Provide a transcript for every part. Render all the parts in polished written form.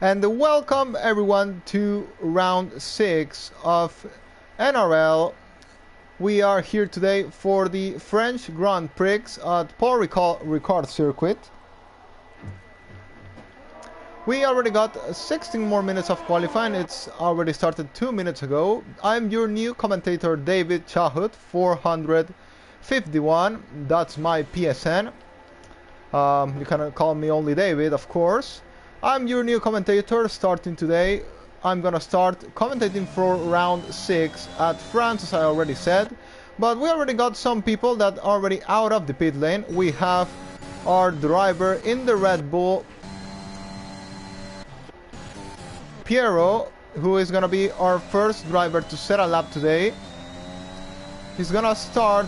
And welcome everyone to round 6 of NRL. We are here today for the French Grand Prix at Paul Ricard circuit. We already got 16 more minutes of qualifying. It's already started 2 minutes ago. I'm your new commentator David Chahut 451. That's my PSN. You can call me only David, of course. I'm your new commentator starting today. I'm gonna start commentating for round 6 at France, as I already said. But we already got some people that are already out of the pit lane. We have our driver in the Red Bull, Piero, who is gonna be our first driver to set a lap today. He's gonna start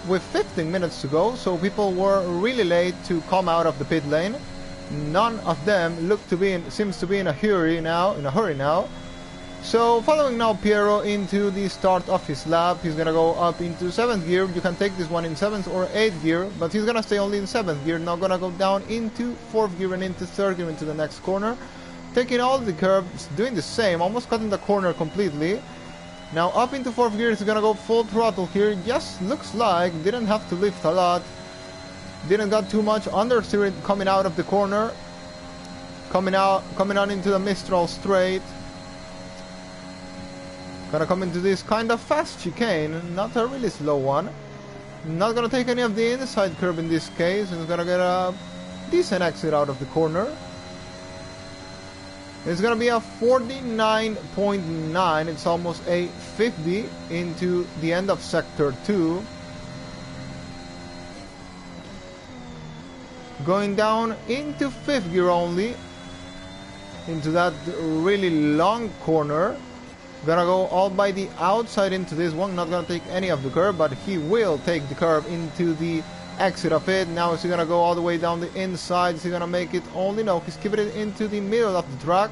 with 15 minutes to go, so people were really late to come out of the pit lane. None of them seems to be in a hurry now. So following now Piero into the start of his lap, he's gonna go up into 7th gear. You can take this one in 7th or 8th gear, but he's gonna stay only in 7th gear. Now gonna go down into 4th gear and into 3rd gear into the next corner, taking all the curves, doing the same, almost cutting the corner completely. Now up into 4th gear, he's gonna go full throttle here. Just looks like didn't have to lift a lot. Didn't got too much understeer coming out of the corner. Coming out into the Mistral straight. Gonna come into this kind of fast chicane, not a really slow one. Not gonna take any of the inside curve in this case. He's gonna get a decent exit out of the corner. It's gonna be a 49.9. It's almost a 50 into the end of sector 2. Going down into 5th gear only, into that really long corner. Gonna go all by the outside into this one, not gonna take any of the curve, but he will take the curve into the exit of it. Now is he gonna go all the way down the inside? Is he gonna make it only? No, he's keeping it into the middle of the track.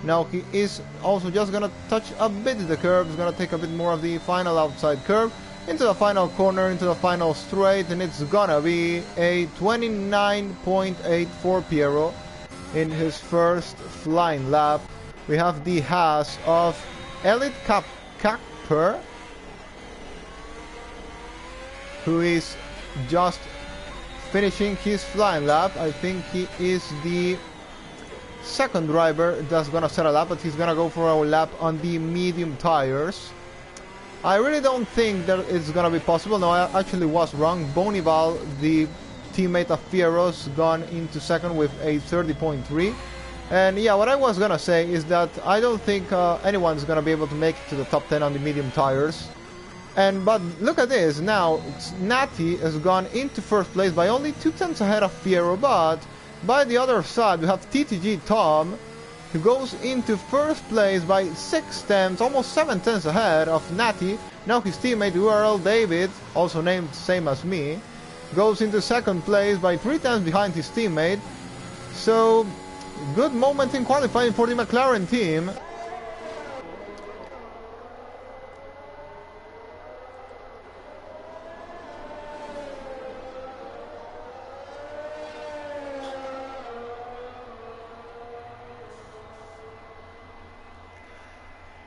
Now he is also just gonna touch a bit the curve. He's gonna take a bit more of the final outside curve into the final corner, into the final straight, and it's gonna be a 29.8 for Piero in his first flying lap. We have the Haas of Elite Capper, who is just finishing his flying lap. I think he is the second driver that's gonna set a lap, but he's gonna go for a lap on the medium tires. I really don't think that it's gonna be possible. No, I actually was wrong. Bonival, the teammate of Piero's, gone into second with a 30.3. And yeah, what I was gonna say is that I don't think anyone's gonna be able to make it to the top 10 on the medium tires. But look at this, now Natty has gone into first place by only 2 tenths ahead of Piero, but by the other side we have TTG Tom, who goes into first place by 6 tenths, almost 7 tenths ahead of Natty. Now his teammate URL David, also named same as me, goes into second place by 3 tenths behind his teammate. So good moment in qualifying for the McLaren team.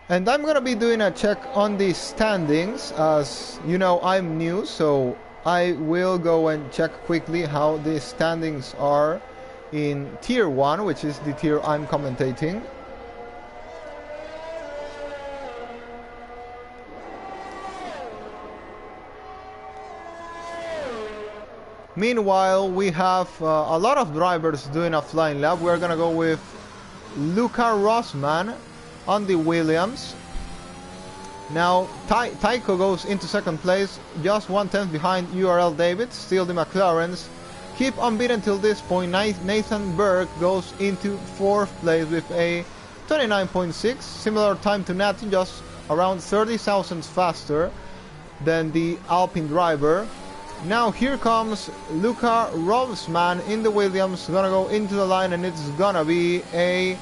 And I'm gonna be doing a check on the standings. As you know, I'm new, so I will go and check quickly how the standings are in tier 1, which is the tier I'm commentating. Meanwhile, we have a lot of drivers doing a flying lap. We're gonna go with Luca Rossman on the Williams. Now Tycho goes into second place, just 1 tenth behind URL David. Still the McLarens keep unbeaten till this point. Nathan Burke goes into 4th place with a 29.6, similar time to Natty, just around 30 thousandths faster than the Alpine driver. Now here comes Luca Rossman in the Williams, gonna go into the line, and it's gonna be a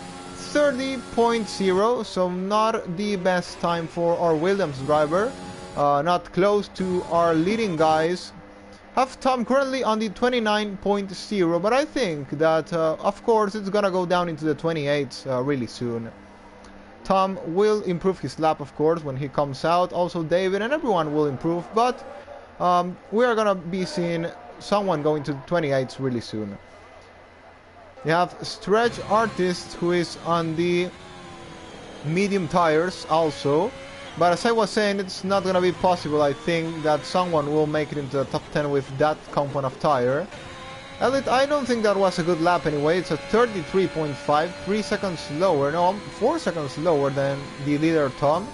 30.0, so not the best time for our Williams driver. Not close to our leading guys. Have Tom currently on the 29.0, but I think that, of course, it's gonna go down into the 28s really soon. Tom will improve his lap, of course, when he comes out. Also, David and everyone will improve, but we are gonna be seeing someone going to the 28s really soon. You have Stretch Artist, who is on the medium tires also. But as I was saying, it's not going to be possible, I think, that someone will make it into the top 10 with that compound of tire. Elliot, I don't think that was a good lap anyway. It's a 33.5, 3 seconds lower, no, 4 seconds lower than the leader Tom.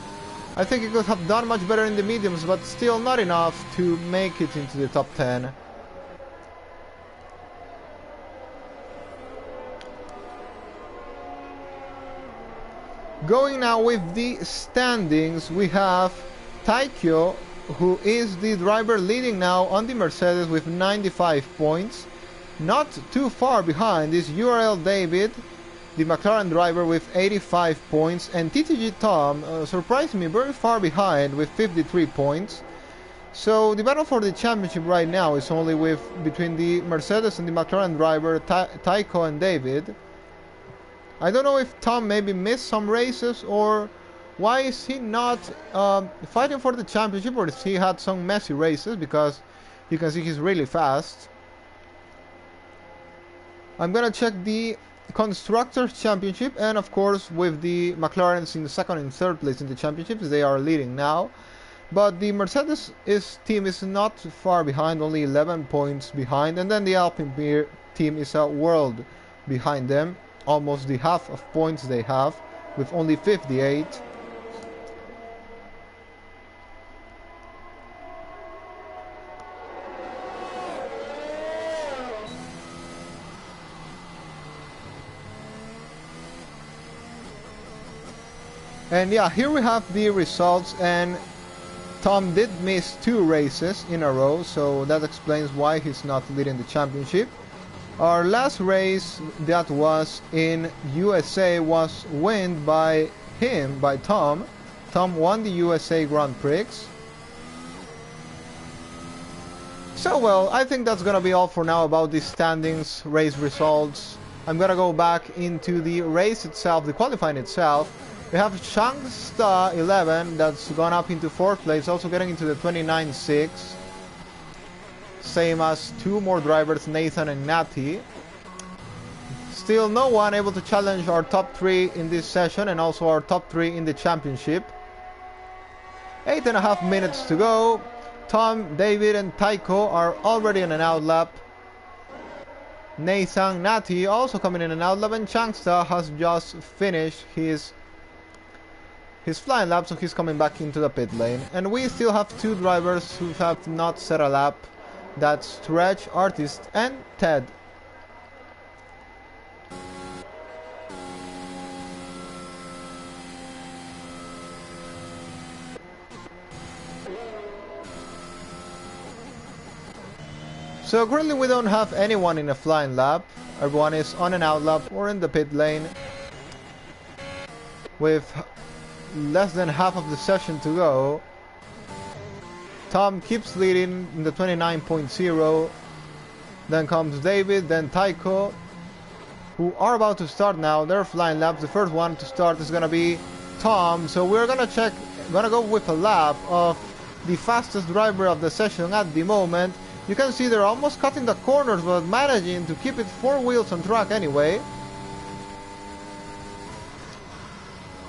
I think he could have done much better in the mediums, but still not enough to make it into the top 10. Going now with the standings, we have Taikyo, who is the driver leading now on the Mercedes with 95 points. Not too far behind is URL David, the McLaren driver, with 85 points, and TTG Tom surprised me very far behind with 53 points. So the battle for the championship right now is only between the Mercedes and the McLaren driver Taiko and David. I don't know if Tom maybe missed some races, or why is he not fighting for the championship, or if he had some messy races, because you can see he's really fast. I'm gonna check the Constructors Championship, and of course with the McLarens in the second and third place in the championships, they are leading now. But the Mercedes team is not far behind, only 11 points behind, and then the Alpine team is a world behind them. Almost the half of points they have, with only 58. And yeah, here we have the results, and Tom did miss 2 races in a row, so that explains why he's not leading the championship. Our last race that was in USA was won by Tom. Tom won the USA Grand Prix. So well, I think that's gonna be all for now about the standings, race results. I'm gonna go back into the race itself, the qualifying itself. We have Shangsta 11 that's gone up into 4th place, also getting into the 29.6. Same as 2 more drivers, Nathan and Natty. Still no one able to challenge our top 3 in this session, and also our top 3 in the championship. 8.5 minutes to go. Tom, David and Taiko are already in an out lap. Nathan, Natty also coming in an out lap, and Changsta has just finished his flying lap, so he's coming back into the pit lane. And we still have 2 drivers who have not set a lap. That's Stretch, Artist and Ted. So currently we don't have anyone in a flying lap. Everyone is on an out lap or in the pit lane. With less than half of the session to go. Tom keeps leading in the 29.0. Then comes David, then Taiko, who are about to start now. They're flying laps. The first one to start is gonna be Tom. So we're gonna go with a lap of the fastest driver of the session at the moment. You can see they're almost cutting the corners, but managing to keep it 4 wheels on track anyway.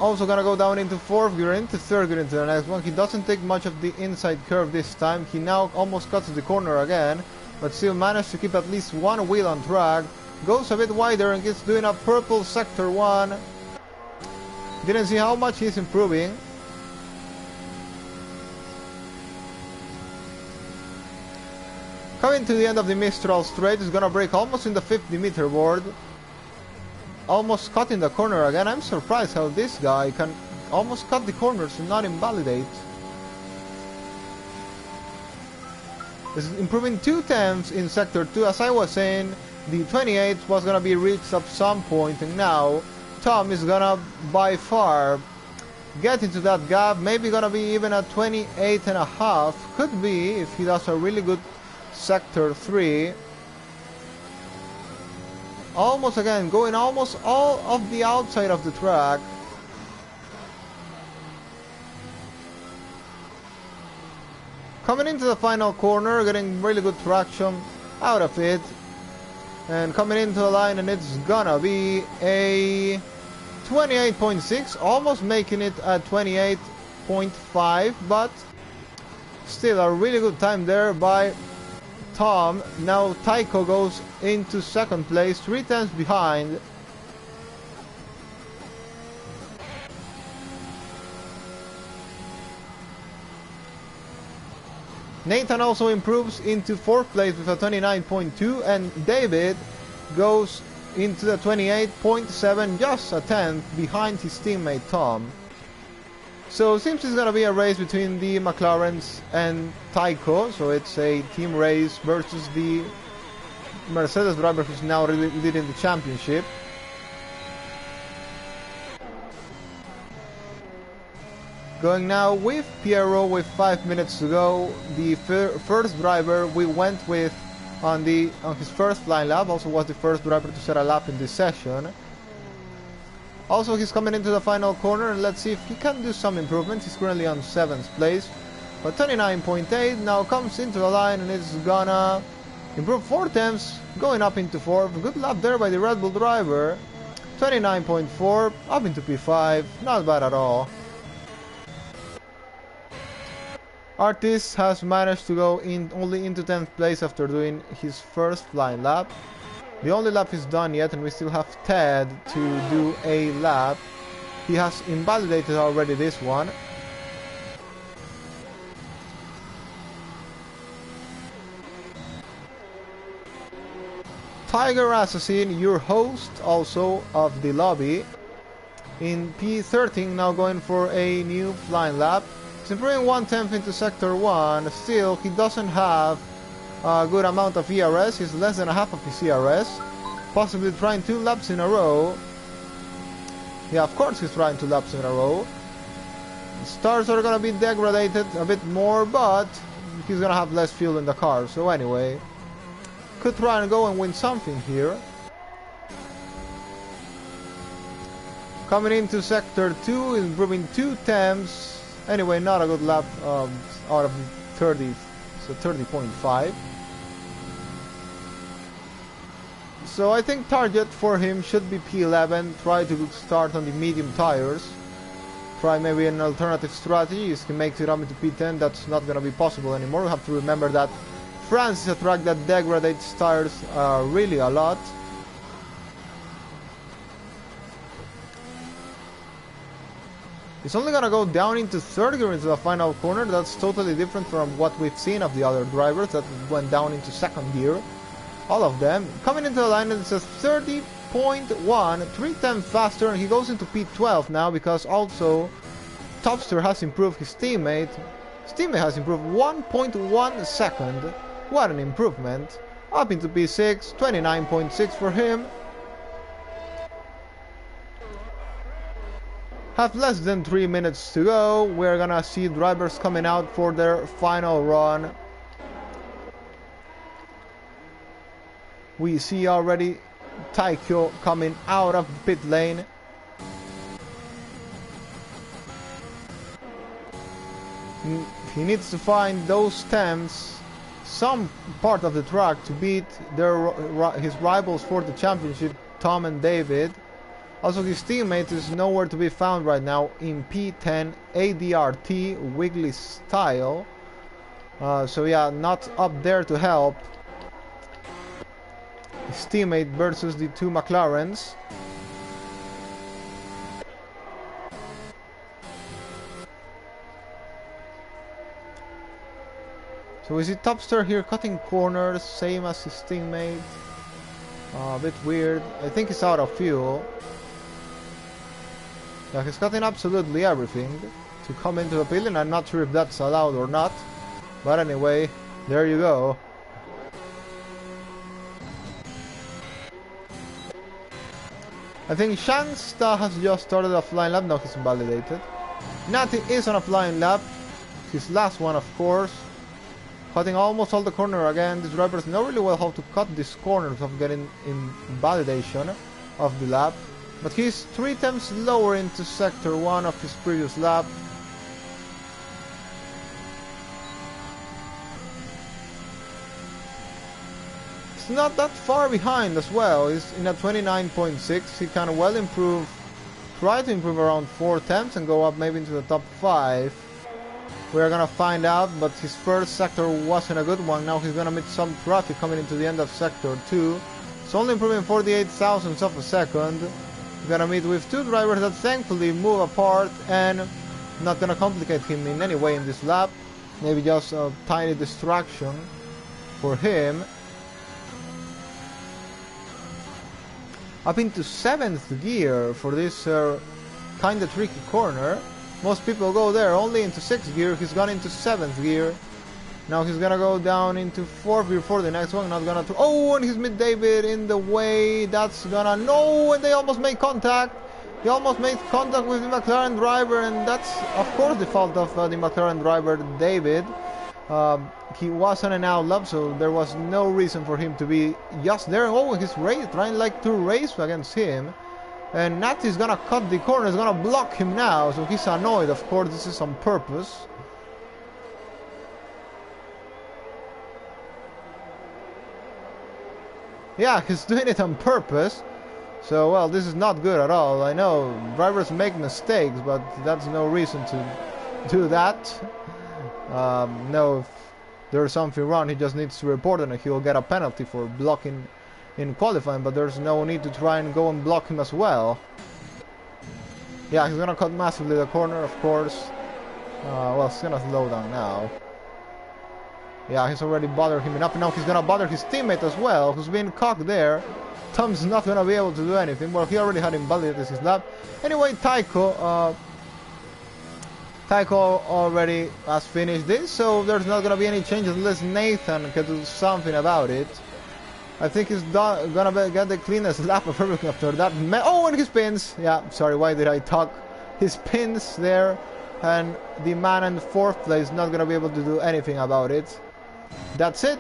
Also gonna go down into 4th gear, into 3rd gear, into the next one. He doesn't take much of the inside curve this time. He now almost cuts the corner again, but still managed to keep at least 1 wheel on track. Goes a bit wider and gets doing a purple sector 1. Didn't see how much he's improving. Coming to the end of the Mistral straight, is gonna break almost in the 50-meter board. Almost cutting the corner again. I'm surprised how this guy can almost cut the corners and not invalidate. Is improving 2/10 in sector 2. As I was saying, the 28 was gonna be reached at some point, and now Tom is gonna by far get into that gap. Maybe gonna be even a 28.5. Could be if he does a really good Sector 3. Almost again, going almost all of the outside of the track. Coming into the final corner, getting really good traction out of it. And coming into the line, and it's gonna be a 28.6, almost making it a 28.5, but still a really good time there by Tom. Now Tycho goes into second place, 3 tenths behind. Nathan also improves into 4th place with a 29.2, and David goes into the 28.7, just a tenth behind his teammate Tom. So it seems it's gonna be a race between the McLarens and Tycho, so it's a team race versus the Mercedes driver who's now leading the championship. Going now with Piero with 5 minutes to go. The first driver we went with on his first flying lap, also was the first driver to set a lap in this session. Also, he's coming into the final corner, and let's see if he can do some improvements. He's currently on 7th place, but 29.8 now comes into the line, and it's gonna improve 4 tenths, going up into 4th. Good lap there by the Red Bull driver. 29.4 up into P5, not bad at all. Artis has managed to go only into 10th place after doing his first flying lap. The only lap is done yet, and we still have Ted to do a lap. He has invalidated already this one. Tiger Assassin, your host also of the lobby, in P13, now going for a new flying lap. He's improving 1 tenth into Sector 1. Still, he doesn't have a good amount of ERS. He's less than a half of his ERS. Possibly trying 2 laps in a row. Yeah, of course he's trying 2 laps in a row. Stars are gonna be degraded a bit more, but he's gonna have less fuel in the car. So anyway, could try and go and win something here. Coming into Sector 2, improving 2 tenths. Anyway, not a good lap out of 30, so 30.5. So I think target for him should be P11. Try to start on the medium tires. Try maybe an alternative strategy. If he makes it up into P10, that's not going to be possible anymore. We have to remember that France is a track that degrades tires really a lot. It's only gonna go down into 3rd gear into the final corner. That's totally different from what we've seen of the other drivers that went down into 2nd gear. All of them. Coming into the line, it says 30.1, 3 tenths faster, and he goes into P12 now because also Topster has improved his teammate. His teammate has improved 1.1 second. What an improvement. Up into P6, 29.6 for him. Have less than 3 minutes to go. We're gonna see drivers coming out for their final run. We see already Taikyo coming out of the pit lane. He needs to find those temps, some part of the track to beat his rivals for the championship, Tom and David. Also, his teammate is nowhere to be found right now in P10 ADRT Wiggly style. So yeah, not up there to help his teammate versus the 2 McLarens. So we see Topster here cutting corners, same as his teammate. A bit weird. I think he's out of fuel. Yeah, he's cutting absolutely everything to come into the pit lane. I'm not sure if that's allowed or not. But anyway, there you go. I think Shangsta has just started a flying lap. No, he's invalidated. Natty is on a flying lap. His last one, of course. cutting almost all the corner again. This driver knows really well how to cut these corners of getting in validation of the lap. But he's 3 tenths lower into sector 1 of his previous lap. It's not that far behind as well. He's in a 29.6. He can well improve, try to improve around 4 tenths and go up maybe into the top 5. We're gonna find out, but his first sector wasn't a good one. Now he's gonna meet some traffic coming into the end of sector 2. It's only improving 48 thousandths of a second. He's gonna meet with 2 drivers that thankfully move apart and not gonna complicate him in any way in this lap. Maybe just a tiny distraction for him. Up into 7th gear for this kinda tricky corner. Most people go there only into 6th gear. He's gone into 7th gear. Now he's gonna go down into 4th gear for the next one. Not gonna. Oh, and he's mid David in the way. That's gonna. No, and they almost made contact. He almost made contact with the McLaren driver, and that's of course the fault of the McLaren driver, David. He was on an out lap, so there was no reason for him to be just there. Oh, he's trying like to race against him. And Nat is gonna cut the corner, is gonna block him now, so he's annoyed. Of course, this is on purpose. Yeah, he's doing it on purpose. So, well, this is not good at all. I know drivers make mistakes, but that's no reason to do that. No, if there's something wrong, he just needs to report it and he'll get a penalty for blocking in qualifying, but there's no need to try and go and block him as well. Yeah, he's gonna cut massively the corner, of course. Well, he's gonna slow down now. Yeah, he's already bothered him enough. Now he's gonna bother his teammate as well, who's been cocked there. Tom's not gonna be able to do anything. Well, he already had invalidated his lap. Anyway, Taiko already has finished this, so there's not gonna be any changes unless Nathan can do something about it. I think he's gonna get the cleanest lap of everything after that. Oh, and he spins. Yeah, sorry, why did I talk? He spins there, and the man in 4th place is not gonna be able to do anything about it. That's it.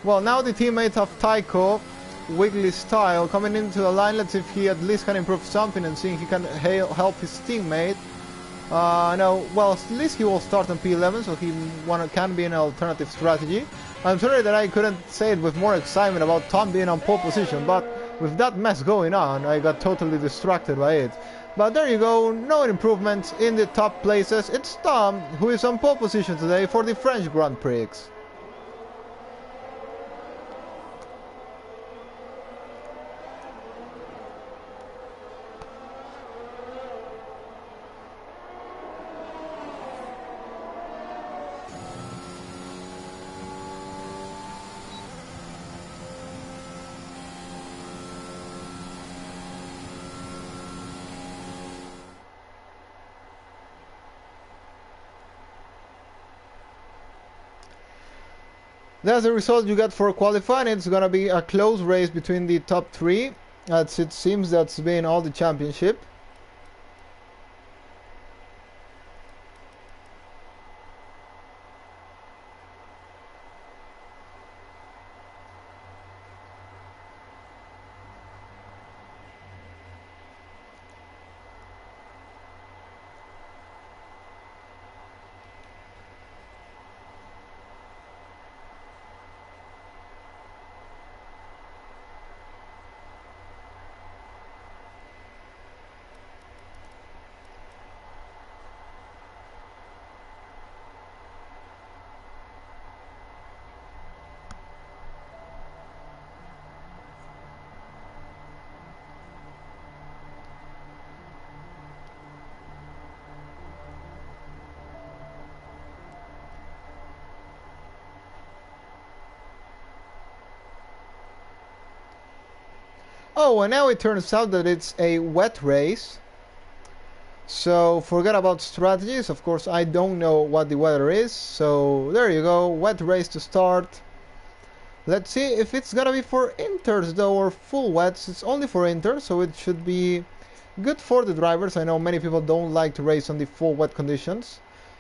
Well, now the teammate of Taiko, Wiggly style, coming into the line. Let's see if he at least can improve something and see if he can help his teammate. No, well, at least he will start on P11, so he can be an alternative strategy. I'm sorry that I couldn't say it with more excitement about Tom being on pole position, but with that mess going on, I got totally distracted by it. But there you go, no improvements in the top places. It's Tom who is on pole position today for the French Grand Prix. That's the result you got for qualifying. It's gonna be a close race between the top 3, as it seems that's been all the championship. Oh, and now it turns out that it's a wet race. So forget about strategies. Of course, I don't know what the weather is. So there you go, wet race to start. Let's see if it's gonna be for inters though or full wets. It's only for inters, so it should be good for the drivers. I know many people don't like to race on the full wet conditions.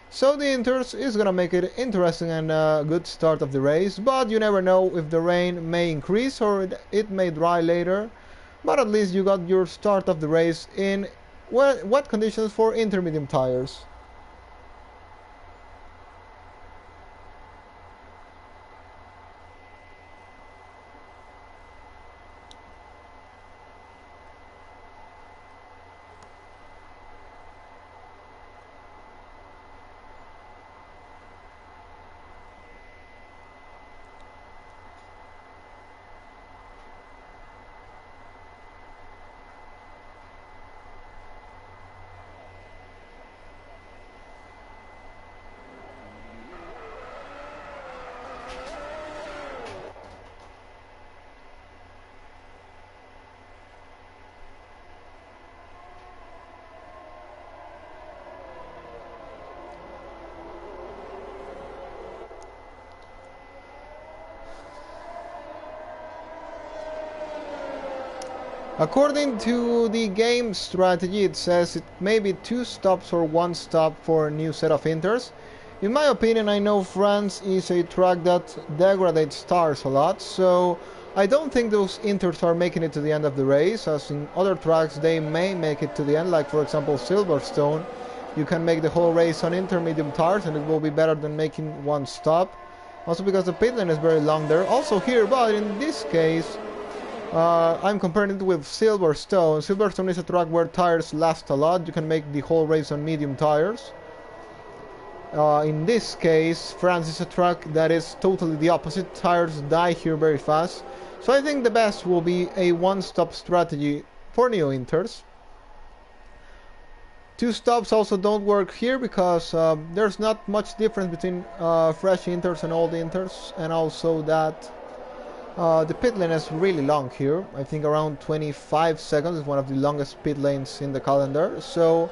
So the inters is gonna make it interesting and a good start of the race, but you never know if the rain may increase or it may dry later. But at least you got your start of the race in wet conditions for intermediate tires. According to the game strategy, it says it may be 2 stops or 1 stop for a new set of inters. In my opinion, I know France is a track that degrades tires a lot, so I don't think those inters are making it to the end of the race, as in other tracks they may make it to the end, like for example Silverstone. You can make the whole race on intermediate tires and it will be better than making 1 stop. Also because the pit lane is very long there. Also here, but in this case, I'm comparing it with Silverstone. Silverstone is a track where tires last a lot. You can make the whole race on medium tires. In this case, France is a track that is totally the opposite. Tires die here very fast. So I think the best will be a 1-stop strategy for new inters. 2 stops also don't work here because there's not much difference between fresh inters and old inters, and also that the pit lane is really long here. I think around 25 seconds is one of the longest pit lanes in the calendar. So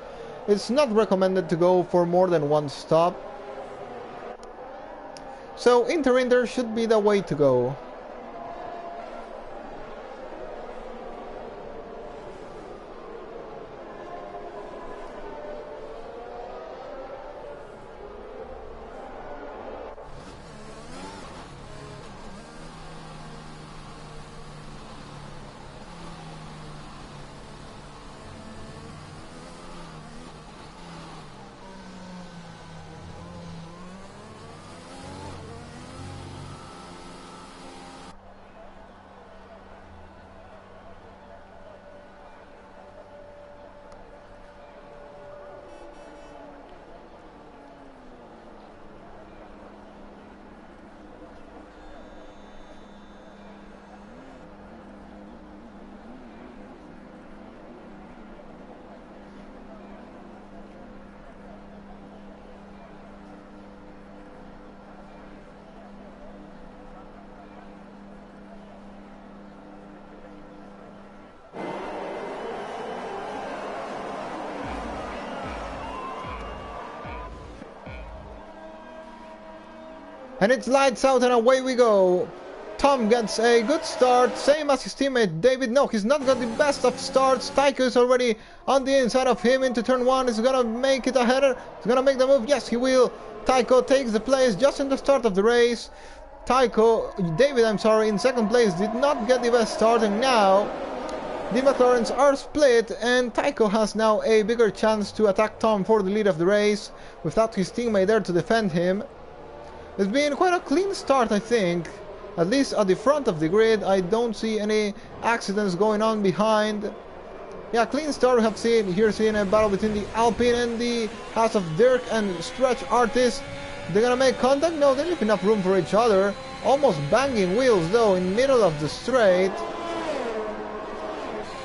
it's not recommended to go for more than 1 stop. So inter should be the way to go. And it's lights out and away we go. Tom gets a good start, same as his teammate David. No, he's not got the best of starts. Tycho is already on the inside of him into turn 1. Is gonna make it a header. He's gonna make the move. Yes, he will. Tycho takes the place just in the start of the race. David, in second place did not get the best start, and now the McLarens are split, and Tycho has now a bigger chance to attack Tom for the lead of the race without his teammate there to defend him. It's been quite a clean start, I think. At least at the front of the grid, I don't see any accidents going on behind. Yeah, clean start. We have seen a battle between the Alpine and the House of Dirk and Stretch Artist. They're gonna make contact? No, they leave enough room for each other. Almost banging wheels though in middle of the straight.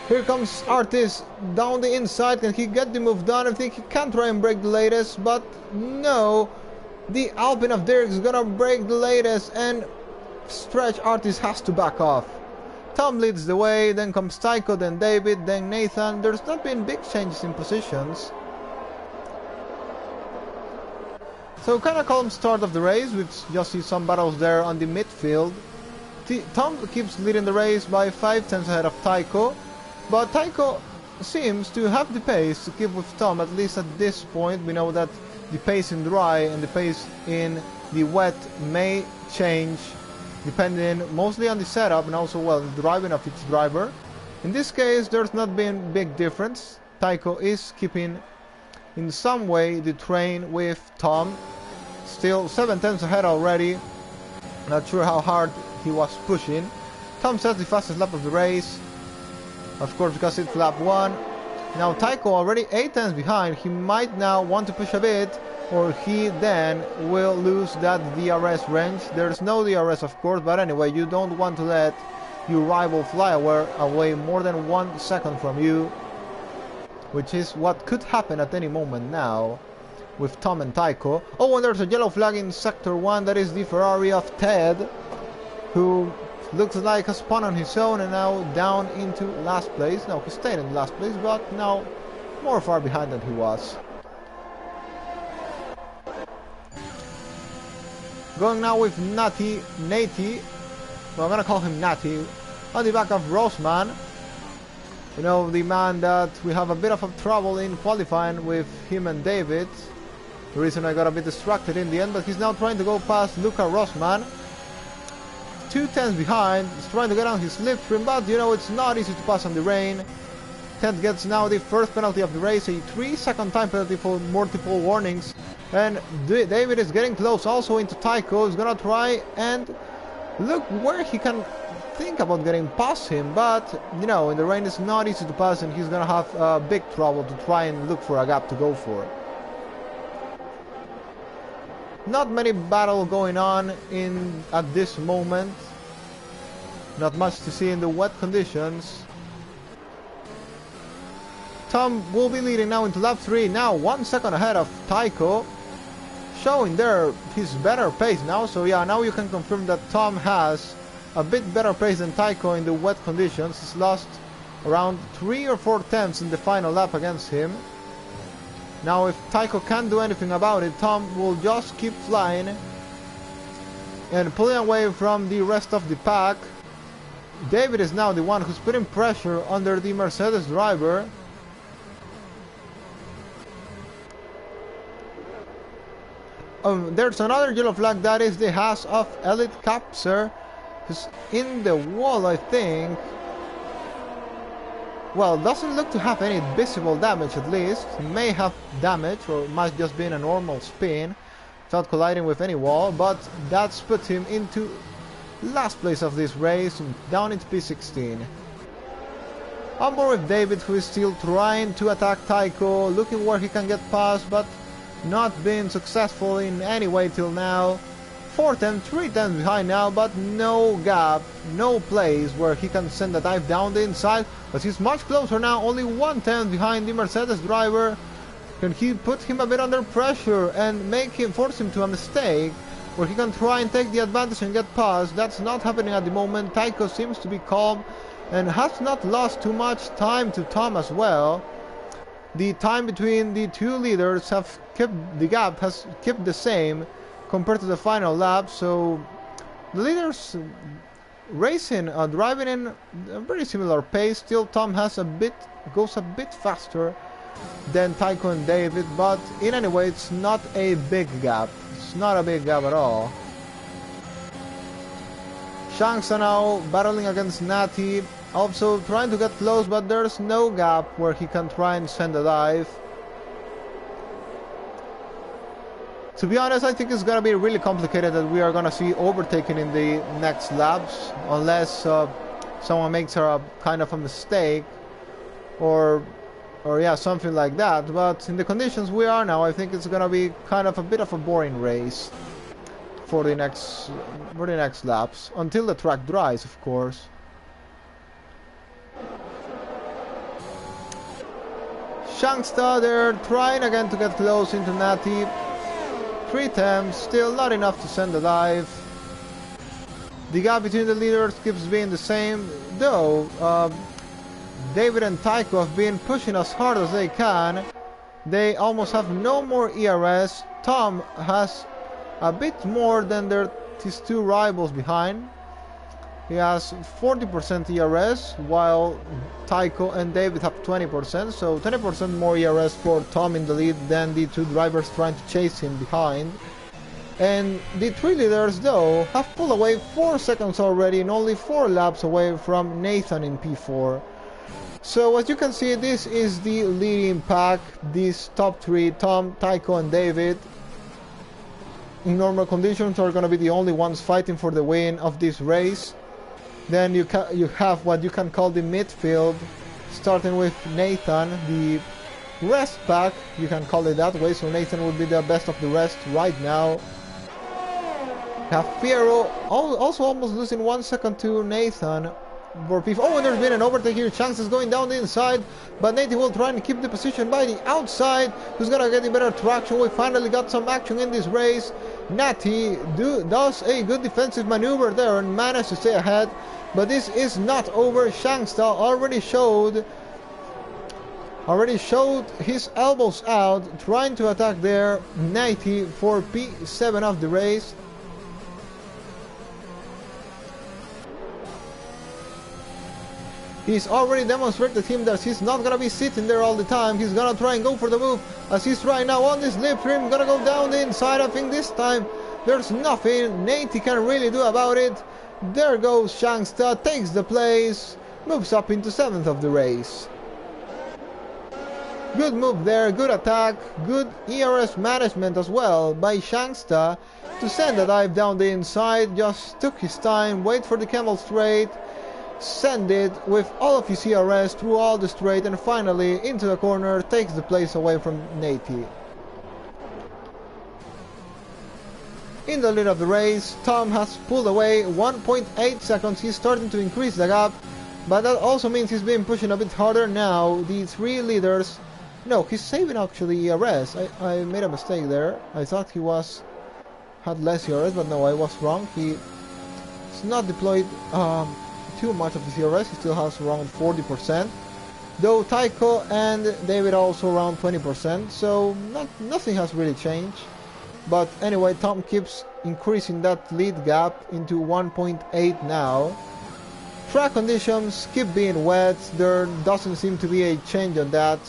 Here comes Artist down the inside. Can he get the move done? I think he can try and break the latest, but no. The Alpine of Dirk is gonna break the latest, and Stretch Artist has to back off. Tom leads the way, then comes Tycho, then David, then Nathan. There's not been big changes in positions. So kind of calm start of the race. We just see some battles there on the midfield. Tom keeps leading the race by 5 tenths ahead of Tycho, but Tycho seems to have the pace to keep with Tom, at least at this point. We know that the pace in dry and the pace in the wet may change depending mostly on the setup and also, well, the driving of each driver. In this case, there's not been big difference. Tycho is keeping in some way the train with Tom. Still 7 tenths ahead already. Not sure how hard he was pushing. Tom sets the fastest lap of the race, of course, because it's lap 1. Now Tycho already 8 tenths behind. He might now want to push a bit, or he then will lose that DRS range. There's no DRS, of course, but anyway, you don't want to let your rival fly away more than 1 second from you, which is what could happen at any moment now with Tom and Tycho. Oh, and there's a yellow flag in Sector 1. That is the Ferrari of Ted, who looks like a spun on his own and now down into last place. No, he stayed in last place, but now more far behind than he was. Going now with Nati, well, I'm gonna call him Nati, on the back of Roseman. You know, the man that we have a bit of a trouble in qualifying with him and David. The reason I got a bit distracted in the end, but he's now trying to go past Luca Rosman. 2 tenths behind, he's trying to get on his slipstream, but you know, it's not easy to pass on the rain. Ted gets now the first penalty of the race, a 3-second time penalty for multiple warnings. And David is getting close also into Tycho. He's gonna try and look where he can think about getting past him, but you know, in the rain it's not easy to pass, and he's gonna have big trouble to try and look for a gap to go for. Not many battle going on at this moment. Not much to see in the wet conditions. Tom will be leading now into lap 3, now 1 second ahead of Tycho, showing there his better pace now. So yeah, now you can confirm that Tom has a bit better pace than Tycho in the wet conditions. He's lost around 3 or 4 tenths in the final lap against him. Now if Tycho can't do anything about it, Tom will just keep flying and pulling away from the rest of the pack. David is now the one who's putting pressure under the Mercedes driver. There's another yellow flag. That is the Haas of Elite Capser, who's in the wall, I think. Well, doesn't look to have any visible damage, at least. He may have damage, or it might just be in a normal spin without colliding with any wall, but that's put him into last place of this race, down into P16. On board with David, who is still trying to attack Tycho, looking where he can get past, but not being successful in any way till now. 4 tenths, 3 tenths behind now, but no gap, no place where he can send a dive down the inside. But he's much closer now, only 1 tenth behind the Mercedes driver. Can he put him a bit under pressure and force him to a mistake where he can try and take the advantage and get past? That's not happening at the moment. Tycho seems to be calm and has not lost too much time to Tom as well. The time between the two leaders have kept the gap has kept the same compared to the final lap, so the leaders racing, driving in a very similar pace. Still, Tom goes a bit faster than Tycho and David, but in any way, it's not a big gap. It's not a big gap at all. Shanks are now battling against Natty, also trying to get close, but there's no gap where he can try and send a dive. To be honest, I think it's gonna be really complicated that we are gonna see overtaking in the next laps, unless someone makes a kind of a mistake, or yeah, something like that. But in the conditions we are now, I think it's gonna be kind of a bit of a boring race for the next laps, until the track dries, of course. Shangsta, they're trying again to get close into Natty. 3 attempts, still not enough to send a dive. The gap between the leaders keeps being the same, though David and Tycho have been pushing as hard as they can. They almost have no more ERS. Tom has a bit more than his two rivals behind. He has 40% ERS, while Tycho and David have 20%, so 20% more ERS for Tom in the lead than the two drivers trying to chase him behind. And the three leaders, though, have pulled away 4 seconds already and only 4 laps away from Nathan in P4. So as you can see, this is the leading pack, these top 3, Tom, Tycho and David. In normal conditions are going to be the only ones fighting for the win of this race. Then you have what you can call the midfield, starting with Nathan, the rest pack, you can call it that way, so Nathan would be the best of the rest right now. Have Piero also almost losing 1 second to Nathan. Oh, and there's been an overtake here. Chance is going down the inside, but Nathan will try and keep the position by the outside. Who's gonna get the better traction? We finally got some action in this race. Natty does a good defensive maneuver there and managed to stay ahead, but this is not over. Shangsta already showed his elbows out, trying to attack there. 90 for P7 of the race. He's already demonstrated to him that he's not gonna be sitting there all the time. He's gonna try and go for the move as he's trying now on this lip trim. Gonna go down the inside. I think this time there's nothing Nate can really do about it. There goes Shangsta, takes the place, moves up into 7th of the race. Good move there, good attack, good ERS management as well by Shangsta to send a dive down the inside. Just took his time, wait for the camel straight, send it with all of his ERS through all the straight, and finally into the corner, takes the place away from Nate. In the lead of the race, Tom has pulled away 1.8 seconds. He's starting to increase the gap, but that also means he's been pushing a bit harder now. The 3 leaders, no, he's saving actually ERS. I made a mistake there. I thought he had less ERS, but no, I was wrong. He's not deployed too much of the ERS. He still has around 40%, though Tycho and David also around 20%, so nothing has really changed. But anyway, Tom keeps increasing that lead gap into 1.8 now. Track conditions keep being wet. There doesn't seem to be a change on that.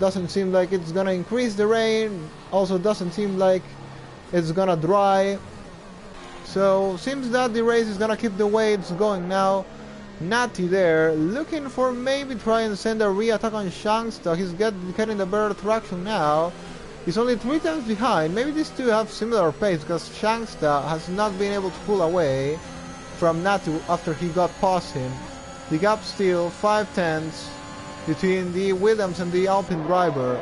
Doesn't seem like it's gonna increase the rain. Also doesn't seem like it's gonna dry. So seems that the race is gonna keep the way it's going now. Natty there, looking for maybe try and send a re-attack on Shangsta. He's getting the better traction now. He's only 3 times behind. Maybe these two have similar pace because Shangsta has not been able to pull away from Natty after he got past him. The gap still 5/10 between the Williams and the Alpine driver.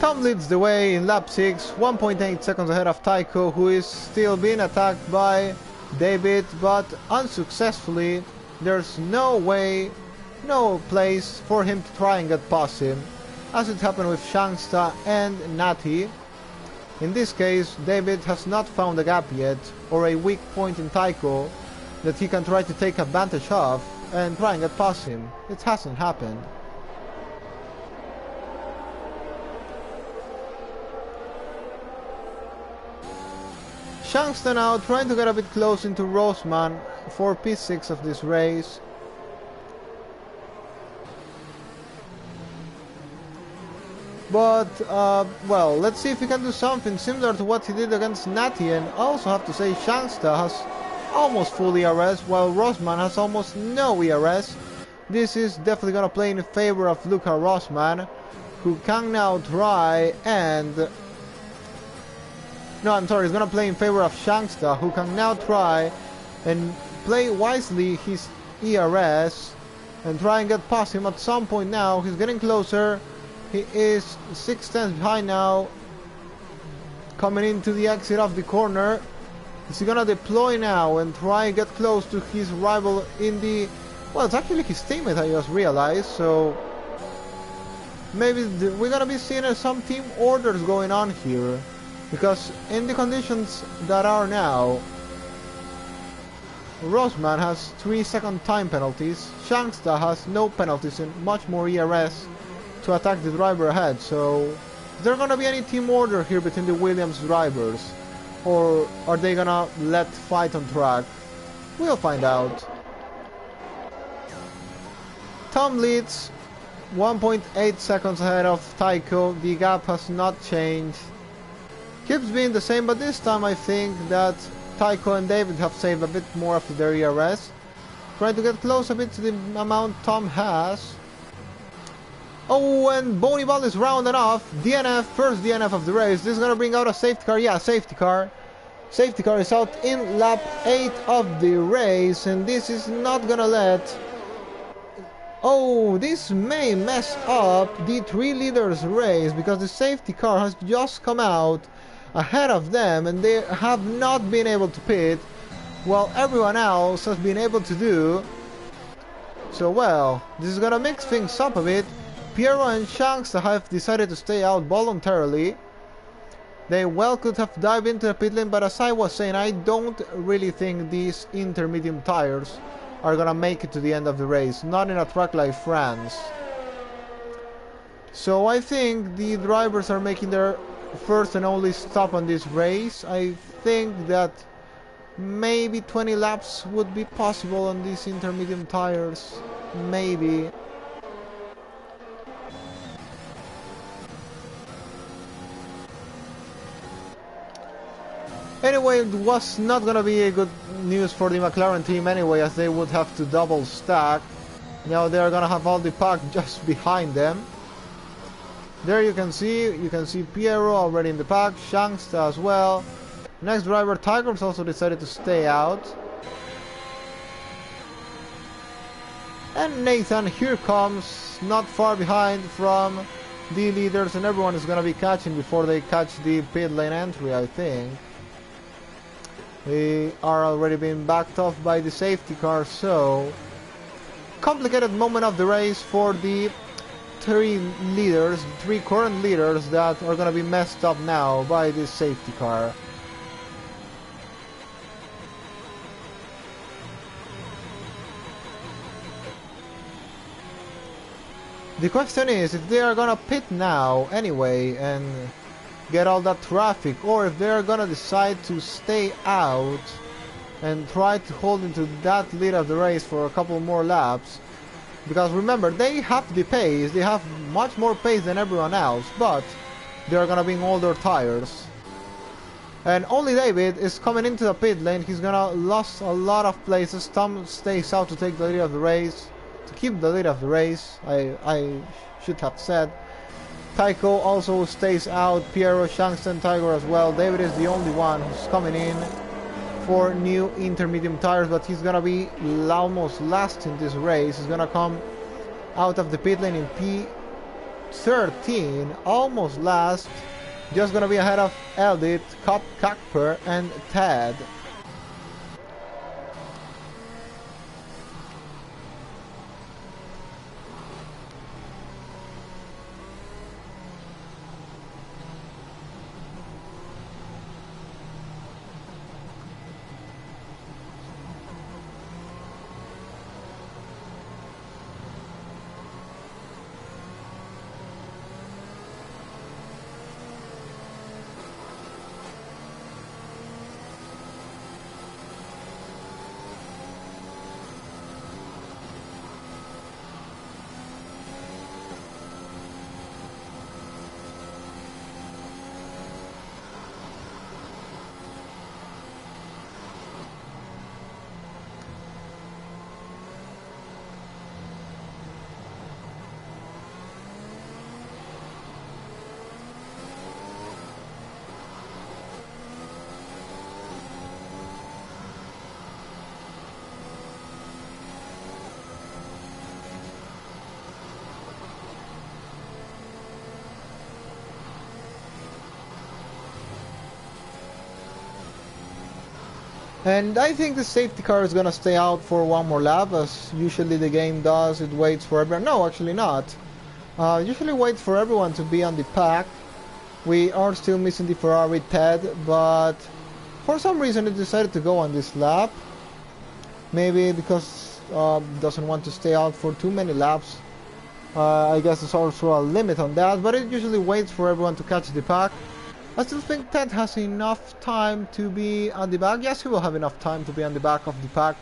Tom leads the way in lap 6, 1.8 seconds ahead of Tycho, who is still being attacked by David, but unsuccessfully. There's no place for him to try and get past him, as it happened with Shangsta and Natty. In this case, David has not found a gap yet, or a weak point in Tycho that he can try to take advantage of and try and get past him. It hasn't happened. Shangsta now trying to get a bit close into Roseman for P6 of this race. But, well, let's see if he can do something similar to what he did against Natty. And I also have to say Shangsta has almost full ERS, while Roseman has almost no ERS. This is definitely going to play in favor of Luca Roseman, who can now try and... No, I'm sorry, he's going to play in favor of Shangsta, who can now try and play wisely his ERS and try and get past him at some point now. He's getting closer. He is 6/10 behind now, coming into the exit of the corner. Is he going to deploy now and try and get close to his rival in the... Well, it's actually his teammate, I just realized, so... Maybe we're going to be seeing some team orders going on here. Because in the conditions that are now, Rosman has 3-second time penalties. Shangsta has no penalties and much more ERS to attack the driver ahead. So, is there gonna be any team order here between the Williams drivers? Or are they gonna let fight on track? We'll find out. Tom leads 1.8 seconds ahead of Tycho. The gap has not changed. Keeps being the same, but this time I think that Tycho and David have saved a bit more after their ERS. Trying to get close a bit to the amount Tom has. Oh, and Boney Ball is rounded off. DNF, first DNF of the race. This is gonna bring out a safety car. Yeah, safety car. Safety car is out in lap 8 of the race, and this is not gonna let... Oh, this may mess up the 3 leaders race, because the safety car has just come out ahead of them, and they have not been able to pit, while everyone else has been able to do. So, well, this is gonna mix things up a bit. Piero and Shanks have decided to stay out voluntarily. They well could have dived into the pit lane, but as I was saying, I don't really think these intermediate tires are gonna make it to the end of the race, not in a track like France. So I think the drivers are making their first and only stop on this race. I think that maybe 20 laps would be possible on these intermediate tires, maybe. Anyway, it was not gonna be a good news for the McLaren team anyway, as they would have to double stack. Now they're gonna have all the pack just behind them. There you can see Piero already in the pack, Shangsta as well. Next driver, Tigers, also decided to stay out. And Nathan here comes, not far behind from the leaders, and everyone is gonna be catching before they catch the pit lane entry, I think. They are already being backed off by the safety car, so complicated moment of the race for the 3 current leaders that are going to be messed up now by this safety car. The question is if they are going to pit now anyway and get all that traffic, or if they're gonna decide to stay out and try to hold into that lead of the race for a couple more laps. Because remember, they have the pace, they have much more pace than everyone else, but they're gonna be in older tires. And only David is coming into the pit lane. He's gonna lose a lot of places. Tom stays out to take the lead of the race, to keep the lead of the race, I should have said. Tycho also stays out, Piero, Shanks and Tiger as well. David is the only one who's coming in for new intermediate tires, but he's gonna be almost last in this race. He's gonna come out of the pit lane in P13, almost last, just gonna be ahead of Eldit, Kakper and Ted. And I think the safety car is gonna stay out for one more lap, as usually the game does. It waits for everyone. No, actually not. Usually waits for everyone to be on the pack. We are still missing the Ferrari Ted, but for some reason it decided to go on this lap. maybe because doesn't want to stay out for too many laps. I guess there's also a limit on that, but it usually waits for everyone to catch the pack. I still think Ted has enough time to be on the back. Yes, he will have enough time to be on the back of the pack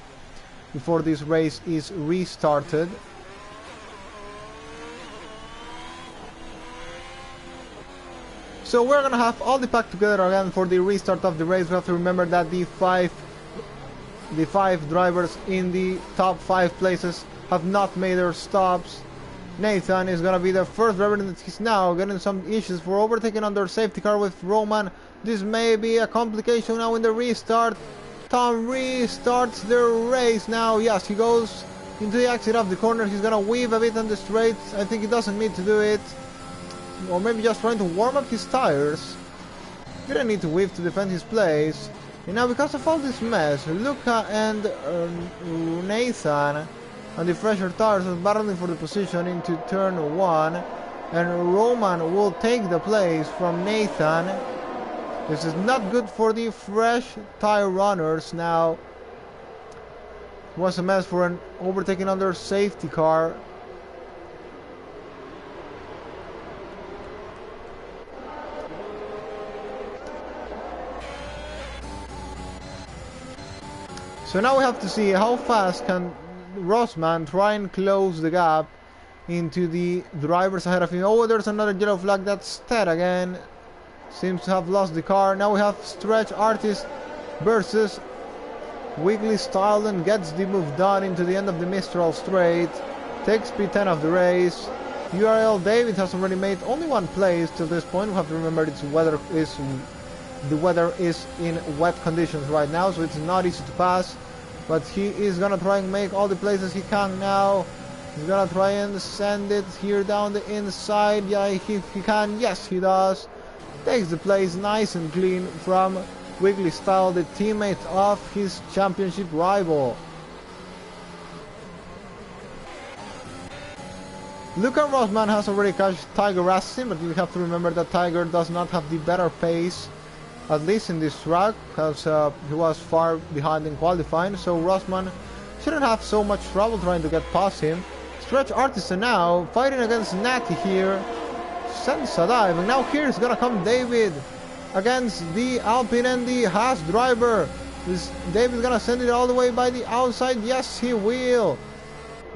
before this race is restarted. So we're gonna have all the pack together again for the restart of the race. We have to remember that the five drivers in the top 5 places have not made their stops. Nathan is gonna be the first driver, and he's now getting some issues for overtaking on their safety car with Roman. This may be a complication now in the restart. Tom restarts the race now. Yes, he goes into the exit of the corner. He's gonna weave a bit on the straights. I think he doesn't need to do it, or maybe just trying to warm up his tires. He didn't need to weave to defend his place. And now, because of all this mess, Luca and Nathan on the fresher tires are battling for the position into turn 1, and Roman will take the place from Nathan. This is not good for the fresh tire runners. Now it was a mess for an overtaking under safety car. So now we have to see how fast can Rosman try and close the gap into the drivers ahead of him. Oh, there's another yellow flag. That's Ted again. Seems to have lost the car. Now we have Stretch Artist versus Wiggly Style, and gets the move done into the end of the Mistral straight. Takes P10 of the race. URL David has already made only one place till this point. We have to remember the weather is in wet conditions right now, so it's not easy to pass. But he is gonna try and make all the places he can now. He's gonna try and send it here down the inside. Yeah, he can. Yes, he does. Takes the place nice and clean from Wiggly Style, the teammate of his championship rival. Luca Rosman has already catched Tiger Racing, but you have to remember that Tiger does not have the better pace, at least in this track, because he was far behind in qualifying, so Rosman shouldn't have so much trouble trying to get past him. Stretch Artisan now fighting against Natty here, sends a dive, and now here is gonna come David against the Alpine and the Haas driver. Is David gonna send it all the way by the outside? Yes, he will.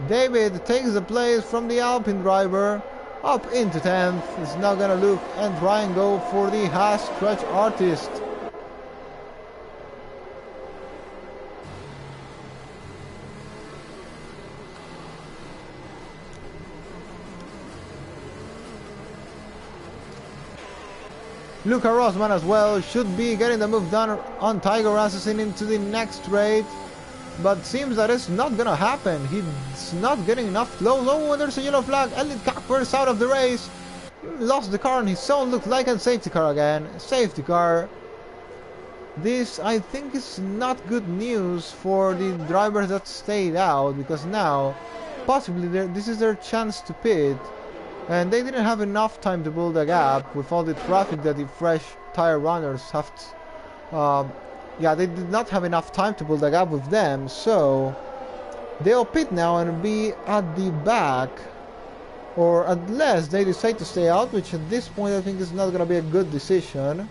David takes the place from the Alpine driver up into 10th. He's now gonna look and try and go for the Haas Stretch Artist. Luca Rosman as well should be getting the move done on Tiger Assassin into the next straight, but seems that it's not gonna happen. He's not getting enough flow. Oh, and there's a yellow flag. Elliot Cockburst out of the race. Lost the car on his own. Looked like a safety car again. Safety car. This, I think, is not good news for the drivers that stayed out, because now possibly this is their chance to pit. And they didn't have enough time to build a gap with all the traffic that the fresh tire runners have yeah, they did not have enough time to build a gap with them, so they'll pit now and be at the back, or unless they decide to stay out, which at this point I think is not going to be a good decision.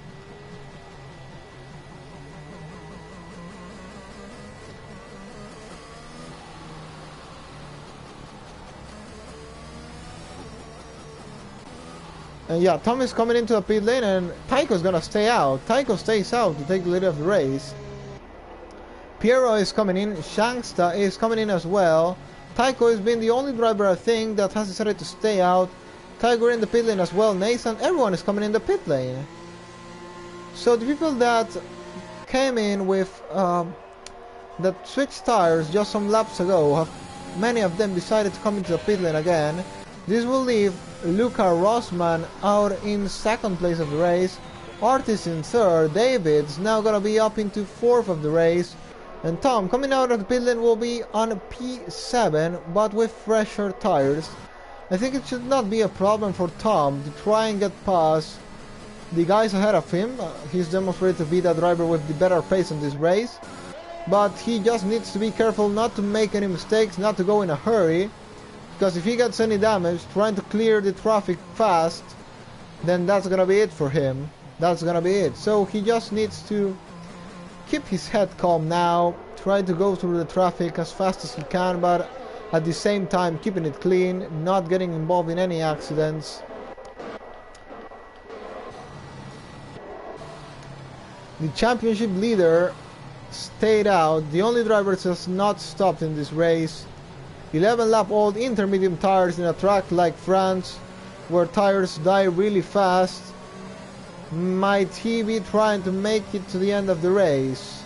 And yeah, Tom is coming into the pit lane, and Tycho's gonna stay out. Tycho stays out to take the lead of the race. Piero is coming in. Shangsta is coming in as well. Tycho has been the only driver, I think, that has decided to stay out. Tiger in the pit lane as well. Nathan, everyone is coming in the pit lane. So the people that came in with that switched tires just some laps ago, many of them decided to come into the pit lane again. This will leave Luca Rosman out in second place of the race, Artis in third, David's now gonna be up into fourth of the race, and Tom coming out of the pit lane will be on P7 but with fresher tires. I think it should not be a problem for Tom to try and get past the guys ahead of him. He's demonstrated to be the driver with the better pace in this race. but he just needs to be careful not to make any mistakes, not to go in a hurry, because if he gets any damage trying to clear the traffic fast, then that's gonna be it for him. That's gonna be it. So he just needs to keep his head calm now, try to go through the traffic as fast as he can, but at the same time keeping it clean, not getting involved in any accidents. The championship leader stayed out. The only driver that has not stopped in this race. 11 lap old intermediate tires in a track like France, where tires die really fast. Might he be trying to make it to the end of the race?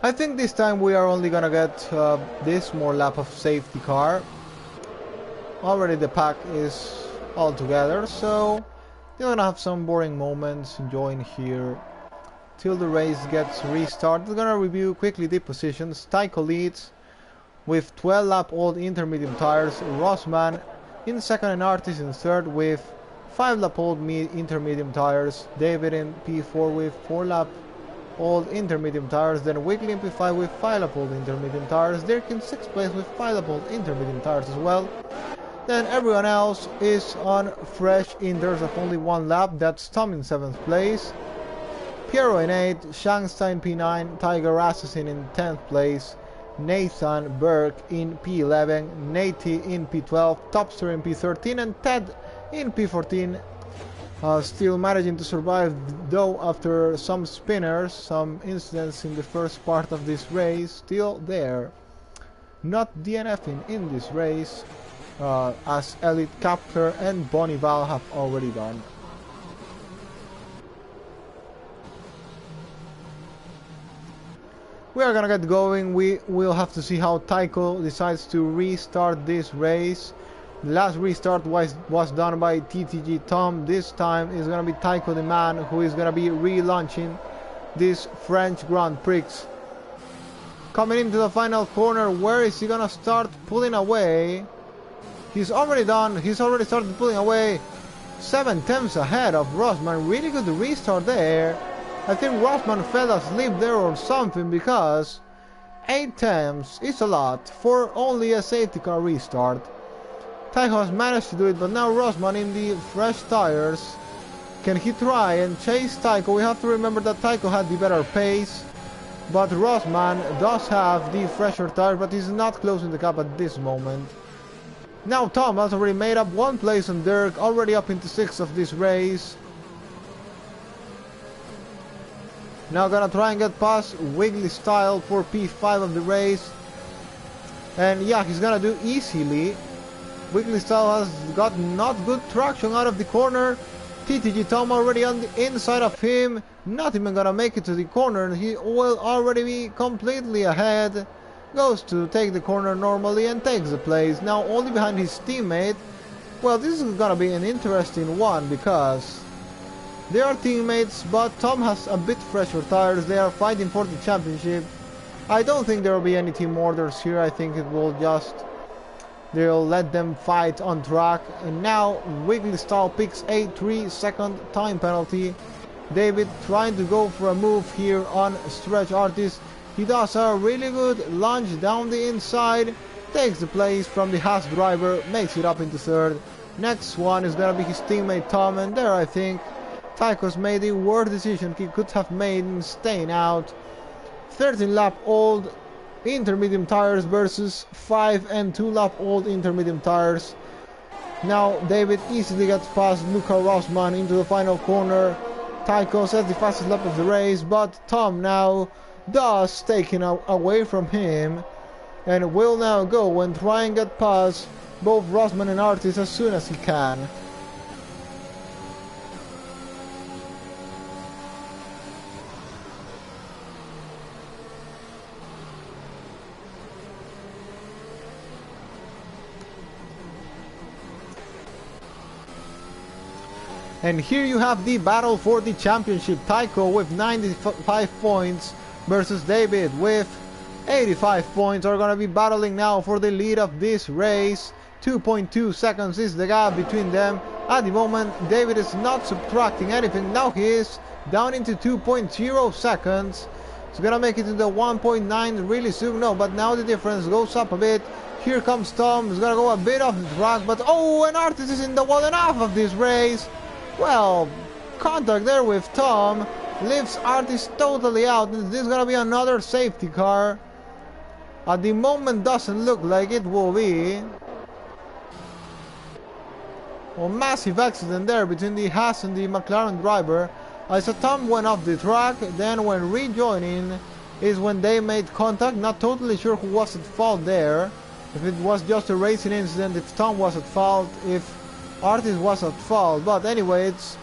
I think this time we are only gonna get this more lap of safety car. Already the pack is all together, so you're gonna have some boring moments enjoying here till the race gets restarted. We're gonna review quickly the positions. Tycho leads with 12 lap old intermediate tires. Rosman in second and Artis in third with 5 lap old intermediate tires. David in P4 with 4 lap old intermediate tires, then Wiggly in P5 with 5 lap old intermediate tires, Dirk in 6th place with 5 lap old intermediate tires as well. Then everyone else is on fresh inters of only 1 lap. That's Tom in 7th place, Piero in 8th, Shangstein P9, Tiger Assassin in 10th place, Nathan Burke in P11, Nate in P12, Topster in P13 and Ted in P14. Still managing to survive though after some spinners, some incidents in the first part of this race. Still there, not DNFing in this race, as Elite Captor and Bonival have already done. We are gonna get going. We will have to see how Tycho decides to restart this race. The last restart was done by TTG Tom. This time is going to be Tycho the man who is going to be relaunching this French Grand Prix. Coming into the final corner, where is he going to start pulling away? He's already started pulling away. 7 tenths ahead of Rosman. Really good restart there. I think Rosman fell asleep there or something, because 8 tenths is a lot for only a safety car restart. Tycho has managed to do it, but now Rosman in the fresh tires. Can he try and chase Tycho? We have to remember that Tycho had the better pace, but Rosman does have the fresher tires, but he's not closing the gap at this moment. Now Tom has already made up 1 place on Dirk, already up into 6th of this race. Now gonna try and get past Wiggly Style for P5 of the race. And yeah, he's gonna do easily. Wiggly Style has got not good traction out of the corner. TTG Tom already on the inside of him. Not even gonna make it to the corner. He will already be completely ahead. Goes to take the corner normally and takes the place. Now only behind his teammate. Well, this is gonna be an interesting one because they are teammates, but Tom has a bit fresher tires. They are fighting for the championship. I don't think there will be any team orders here. I think it will just... they'll let them fight on track. And now Wiggly Style picks a 3-second time penalty. David trying to go for a move here on Stretch Artist. He does a really good lunge down the inside. Takes the place from the Haas driver. Makes it up into third. Next one is gonna be his teammate Tom. And there I think Tycho's made the worst decision he could have made in staying out. 13 lap old intermediate tires versus 5 and 2 lap old intermediate tires. Now David easily gets past Luca Rosman into the final corner. Tycho sets the fastest lap of the race, but Tom now does take it away from him and will now go and try and get past both Rosman and Artis as soon as he can. And here you have the battle for the championship. Tycho with 95 points versus David with 85 points are going to be battling now for the lead of this race. 2.2 seconds is the gap between them. At the moment, David is not subtracting anything. Now he is down into 2.0 seconds. He's going to make it into 1.9 really soon. No, but now the difference goes up a bit. Here comes Tom. He's going to go a bit off the track. But oh, and Artis is in the wall enough of this race. Well, contact there with Tom lifts Artis totally out. This is gonna be another safety car. At the moment doesn't look like it will be. A massive accident there between the Haas and the McLaren driver. As Tom went off the track, then when rejoining is when they made contact. Not totally sure who was at fault there. If it was just a racing incident, if Tom was at fault, if Artis was at fault. But anyway, it's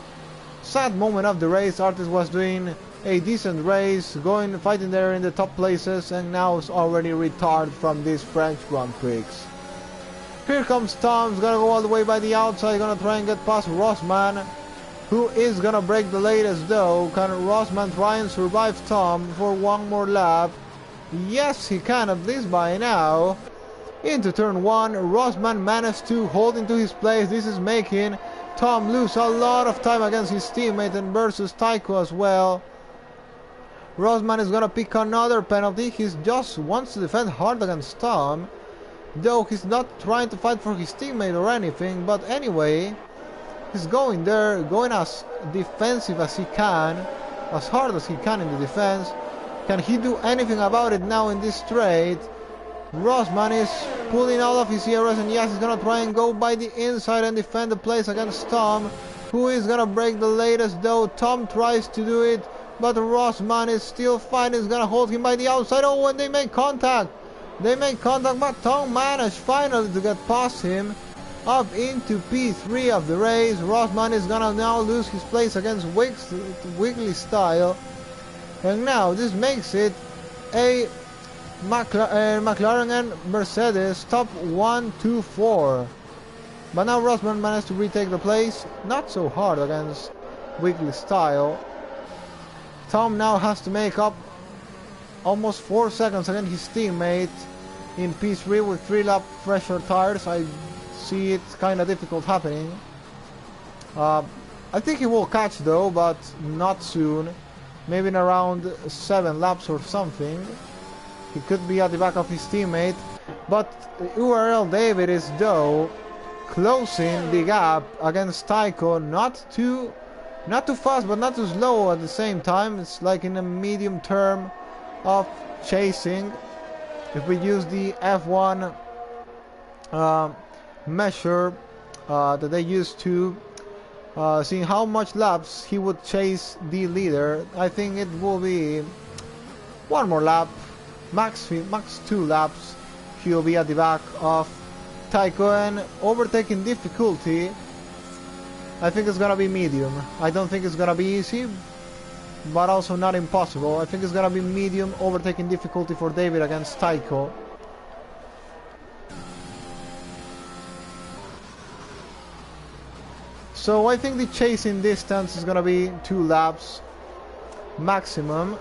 sad moment of the race. Artis was doing a decent race, fighting there in the top places, and now is already retired from this French Grand Prix. Here comes Tom. He's gonna go all the way by the outside, gonna try and get past Rosman, who is gonna break the latest though. Can Rosman try and survive Tom for one more lap? Yes, he can, at least by now. Into turn 1, Rosman managed to hold into his place. This is making Tom lose a lot of time against his teammate and versus Tycho as well. Rosman is gonna pick another penalty. He just wants to defend hard against Tom, though he's not trying to fight for his teammate or anything. But anyway, he's going there, going as defensive as he can, as hard as he can in the defense. Can he do anything about it now in this straight? Rosman is pulling all of his ERS, and yes, he's gonna try and go by the inside and defend the place against Tom, who is gonna break the latest though. Tom tries to do it, but Rosman is still fighting. He's gonna hold him by the outside. Oh, and they make contact. But Tom managed finally to get past him up into P3 of the race. Rosman is gonna now lose his place against Wiggly Style, and now this makes it a McLaren and Mercedes top 1, 2, 4. But now Rosman managed to retake the place. Not so hard against Wiggly Style. Tom now has to make up almost 4 seconds against his teammate in P3 with 3 lap fresher tires. I see it kind of difficult happening. I think he will catch though, but not soon. Maybe in around 7 laps or something. He could be at the back of his teammate, but URL David is though closing the gap against Tycho. Not too fast, but not too slow at the same time. It's like in a medium term of chasing. If we use the F1 measure that they used to seeing how much laps he would chase the leader, I think it will be one more lap. Max 2 laps, he'll be at the back of Tycho, and overtaking difficulty, I think it's gonna be medium. I don't think it's gonna be easy. but also not impossible. I think it's gonna be medium overtaking difficulty for David against Tycho. So I think the chasing distance is gonna be 2 laps maximum.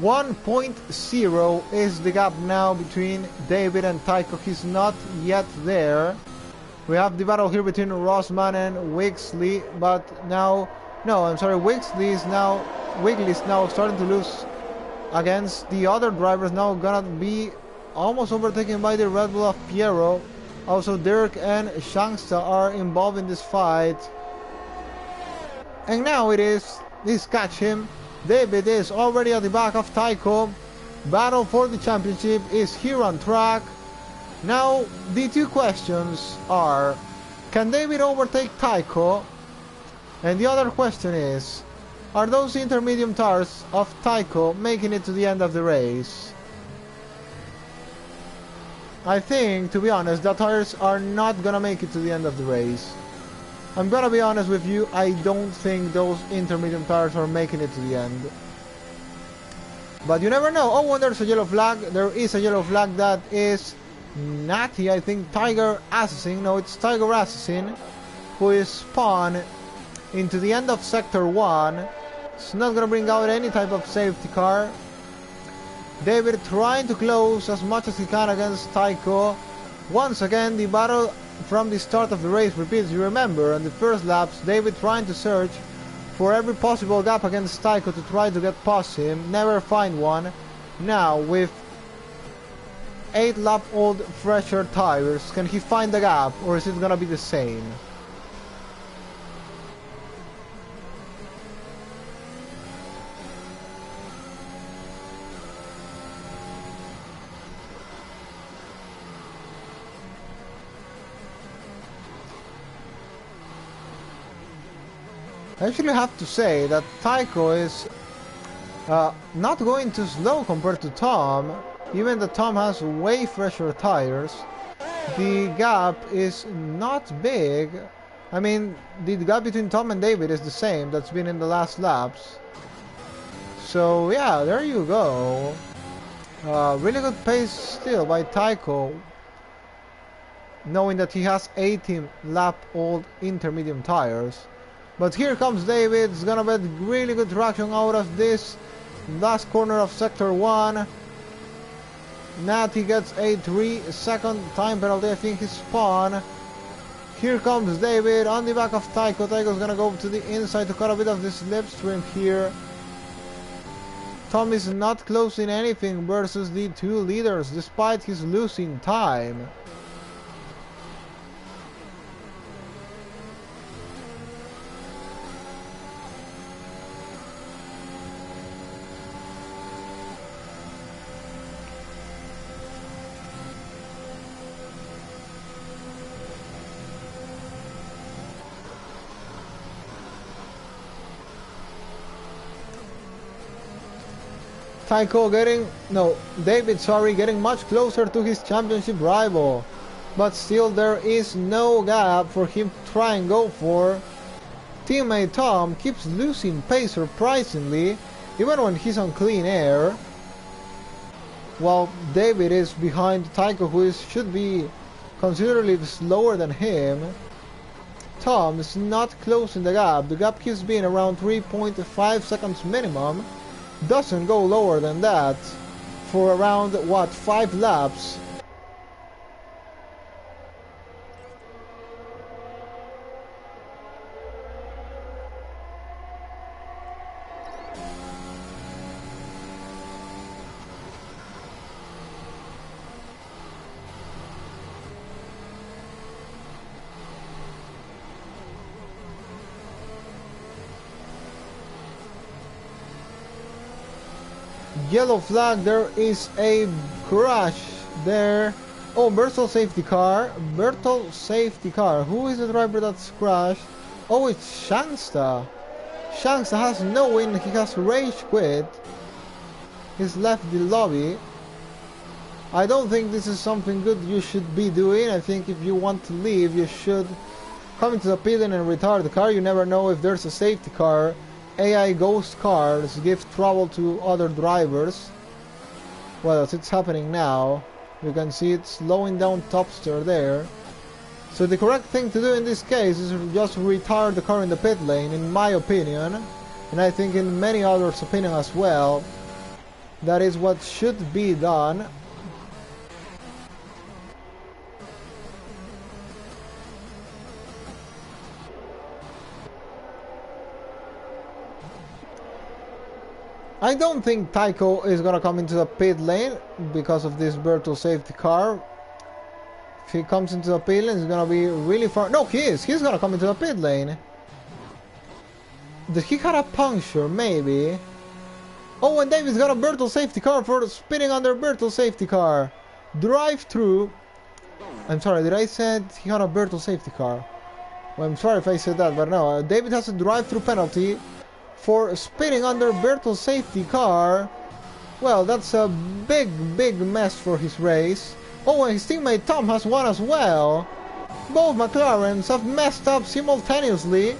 .0 is the gap now between David and Tycho. He's not yet there. We have the battle here between Rosman and Wixley, but now, no, I'm sorry, Wiggly is now starting to lose against the other drivers. Now gonna be almost overtaken by the Red Bull of Piero. Also, Dirk and Shangsta are involved in this fight. And now this catch him. David is already at the back of Tycho. Battle for the championship is here on track. Now the 2 questions are, can David overtake Tycho? And the other question is, are those intermediate tires of Tycho making it to the end of the race? I think, to be honest, the tires are not gonna make it to the end of the race. I'm gonna be honest with you, I don't think those intermediate tires are making it to the end. But you never know. Oh, and there's a yellow flag. There is a yellow flag that is Natty, I think, Tiger Assassin. No, it's Tiger Assassin, who is spawned into the end of Sector 1. It's not gonna bring out any type of safety car. David trying to close as much as he can against Tycho. Once again, the battle from the start of the race repeats. You remember, on the first laps, David trying to search for every possible gap against Tycho to try to get past him, never find one. Now, with 8-lap-old fresher tires, can he find the gap, or is it gonna be the same? I actually have to say that Tycho is not going too slow compared to Tom, even though Tom has way fresher tires. The gap is not big. I mean, the gap between Tom and David is the same that's been in the last laps. So yeah, there you go. Really good pace still by Tycho, knowing that he has 18-lap-old intermediate tires. But here comes David. It's gonna be really good traction out of this last corner of Sector 1. Natty gets a 3-second time penalty. I think he's spawned. Here comes David on the back of Tycho. Tycho's gonna go to the inside to cut a bit of the slipstream here. Tom is not closing anything versus the 2 leaders despite his losing time. David, getting much closer to his championship rival. But still there is no gap for him to try and go for. Teammate Tom keeps losing pace surprisingly, even when he's on clean air. While David is behind Tycho, who should be considerably slower than him. Tom is not closing the gap. The gap keeps being around 3.5 seconds minimum. Doesn't go lower than that for around, what, 5 laps. Yellow flag, there is a crash there Oh, Bertel safety car. Bertel safety car. Who is the driver that's crashed? Oh, it's Shangsta. Shangsta has no win. He has rage quit. He's left the lobby. I don't think this is something good you should be doing. I think if you want to leave, you should come into the pit and retard the car. You never know if there's a safety car. AI ghost cars give trouble to other drivers. Well, as it's happening now, you can see it slowing down Topster there. So the correct thing to do in this case is just retard the car in the pit lane, in my opinion. And I think in many others' opinion as well. That is what should be done. I don't think Tycho is gonna come into the pit lane because of this Bertel safety car. If he comes into the pit lane, he's gonna be really far. No, he is. He's gonna come into the pit lane. Did he have a puncture? Maybe. Oh, and David's got a Bertel safety car for spinning under Bertel safety car. Drive through. I'm sorry, did I say he had a Bertel safety car? Well, I'm sorry if I said that, but no. David has a drive-through penalty for spinning under Bertel's safety car. Well, that's a big mess for his race. Oh, and his teammate Tom has won as well. Both McLarens have messed up simultaneously.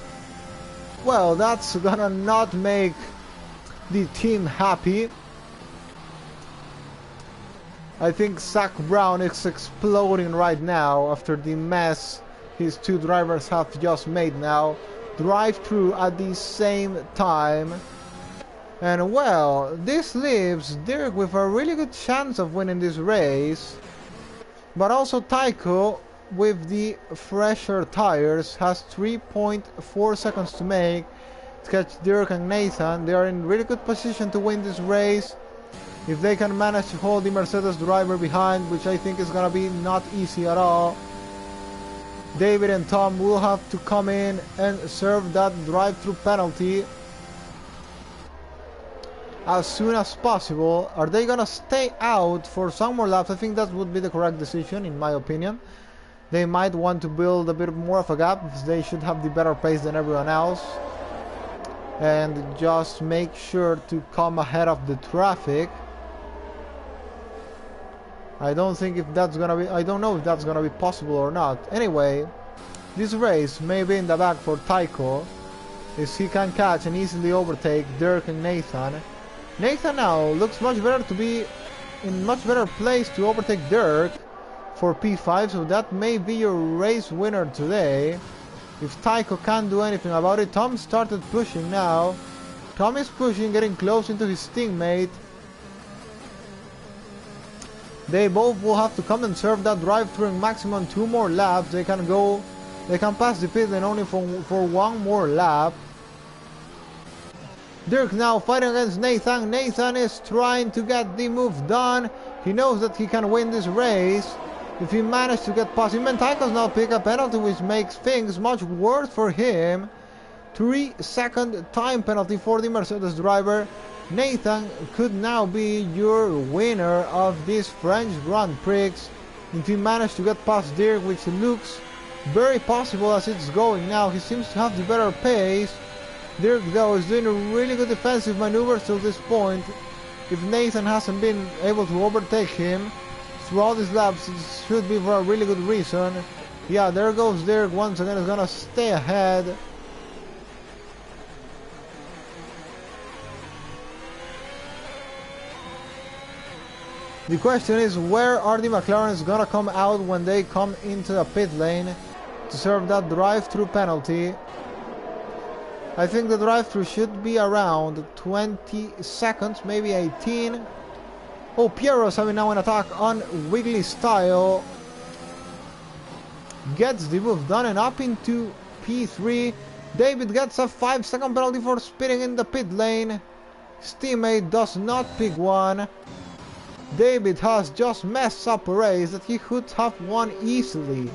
Well, that's gonna not make the team happy. I think Zach Brown is exploding right now after the mess his two drivers have just made now. Drive through at the same time. And well, this leaves Dirk with a really good chance of winning this race. But also Tycho, with the fresher tires, has 3.4 seconds to make to catch Dirk and Nathan. They are in really good position to win this race if they can manage to hold the Mercedes driver behind, which I think is gonna be not easy at all. David and Tom will have to come in and serve that drive-through penalty as soon as possible. Are they gonna stay out for some more laps? I think that would be the correct decision in my opinion. They might want to build a bit more of a gap. They should have the better pace than everyone else and just make sure to come ahead of the traffic. I don't know if that's gonna be possible or not. Anyway, this race may be in the back for Tycho, as he can catch and easily overtake Dirk and Nathan. Nathan now looks much better, to be in much better place to overtake Dirk for P5, so that may be your race winner today. If Tycho can't do anything about it, Tom started pushing now. Tom is pushing, getting close into his teammate. They both will have to come and serve that drive-through in maximum 2 more laps. They can pass the pit lane only for 1 more lap. Dirk now fighting against Nathan. Nathan is trying to get the move done. He knows that he can win this race if he manages to get past him. And Tycho's now pick a penalty, which makes things much worse for him. 3-second time penalty for the Mercedes driver. Nathan could now be your winner of this French Grand Prix if he managed to get past Dirk, which looks very possible as it's going now. He seems to have the better pace. Dirk though is doing a really good defensive maneuvers till this point. If Nathan hasn't been able to overtake him throughout his laps, it should be for a really good reason. Yeah, there goes Dirk once again, is gonna stay ahead. The question is, where are the McLarens gonna come out when they come into the pit lane to serve that drive-through penalty? I think the drive-through should be around 20 seconds, maybe 18. Oh, Piero's having now an attack on Wiggly style. Gets the move done and up into P3. David gets a 5-second penalty for spinning in the pit lane. His teammate does not pick one. David has just messed up a race that he could have won easily.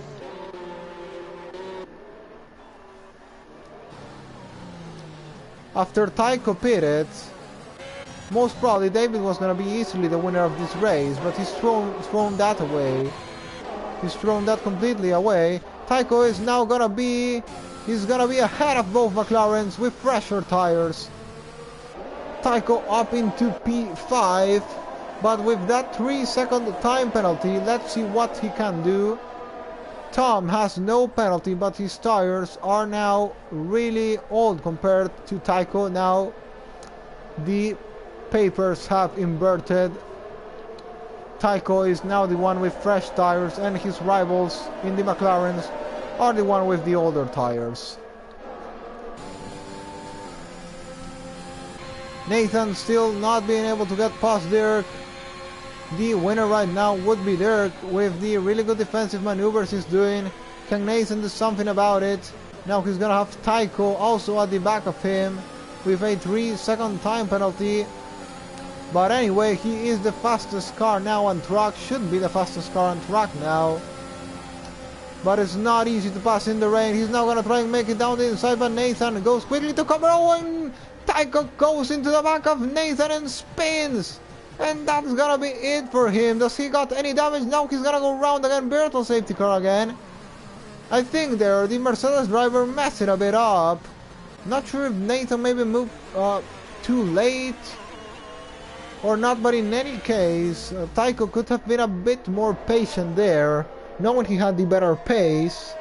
After Tycho pitted, most probably David was going to be easily the winner of this race, but he's thrown that away. He's thrown that completely away. Tycho is now gonna be... He's gonna be ahead of both McLarens with fresher tires. Tycho up into P5, but with that 3-second time penalty, let's see what he can do. Tom has no penalty, but his tires are now really old compared to Tycho. Now the papers have inverted. Tycho is now the one with fresh tires, and his rivals in the McLarens are the one with the older tires. Nathan still not being able to get past Dirk. The winner right now would be Dirk with the really good defensive maneuvers he's doing. Can Nathan do something about it? Now he's gonna have Tycho also at the back of him with a 3-second time penalty. But anyway, he is the fastest car now on track, should be the fastest car on track now. But it's not easy to pass in the rain. He's now gonna try and make it down the inside, but Nathan goes quickly to cover. Oh, and Tycho goes into the back of Nathan and spins. And that's gonna be it for him. Does he got any damage? Now he's gonna go round again. Bertel safety car again. I think there the Mercedes driver messed it a bit up. Not sure if Nathan maybe moved too late or not, but in any case, Tycho could have been a bit more patient there, knowing he had the better pace.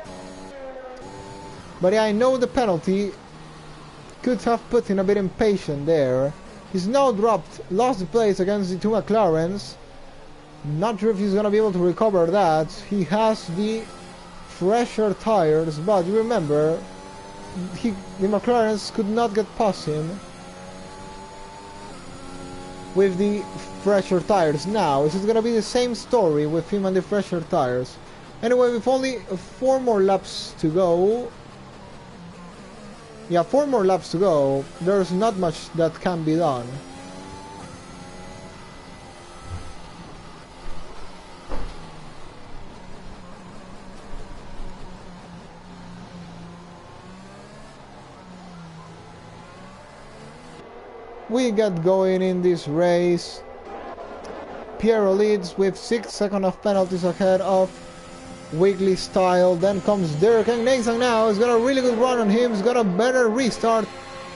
But yeah, I know the penalty could have put him a bit impatient there. He's now lost the place against the two McLarens. Not sure if he's gonna be able to recover that. He has the fresher tires, but you remember, the McLarens could not get past him with the fresher tires. Now this is gonna be the same story with him and the fresher tires. Anyway, with only 4 more laps to go. Yeah, 4 more laps to go. There's not much that can be done. We get going in this race. Piero leads with 6 seconds of penalties ahead of Weekly Style. Then comes Dirk, and Nathan now has got a really good run on him. He's got a better restart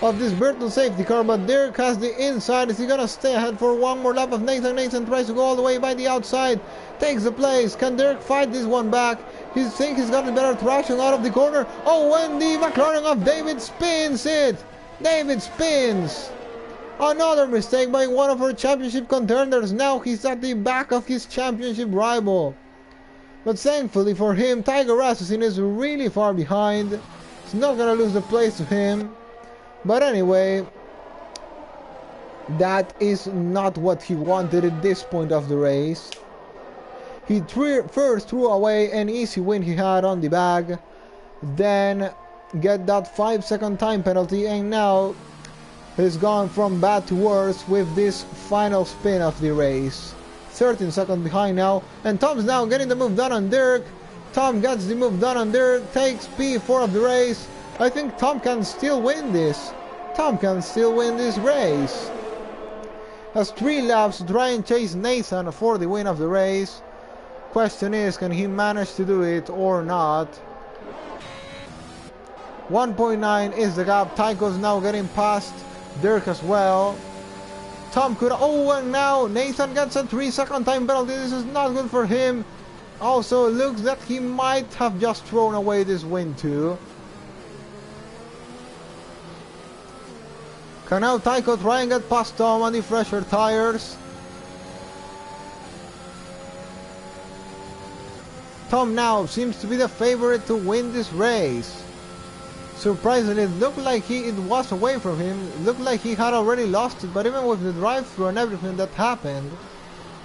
of this Bertel safety car, but Dirk has the inside. Is he gonna stay ahead for one more lap of Nathan? Nathan tries to go all the way by the outside, takes the place. Can Dirk fight this one back? He thinks he's got a better traction out of the corner. Oh, and the McLaren of David spins it. David spins. Another mistake by one of our championship contenders. Now he's at the back of his championship rival. But thankfully for him, Tiger Assassin is really far behind. He's not gonna lose the place to him. But anyway, that is not what he wanted at this point of the race. He first threw away an easy win he had on the bag, then get that 5-second time penalty, and now he's gone from bad to worse with this final spin of the race. 13 seconds behind now, and Tom's now getting the move done on Dirk. Tom gets the move done on Dirk, takes P4 of the race. I think Tom can still win this. Tom can still win this race. Has 3 laps to try and chase Nathan for the win of the race. Question is, can he manage to do it or not? 1.9 is the gap. Tycho's now getting past Dirk as well. Tom could... Oh, and now Nathan gets a 3-second time penalty. This is not good for him. Also, it looks that he might have just thrown away this win too. Can now Tycho try and get past Tom on the fresher tires? Tom now seems to be the favorite to win this race. Surprisingly, it looked like it was away from him. It looked like he had already lost it, but even with the drive-thru and everything that happened,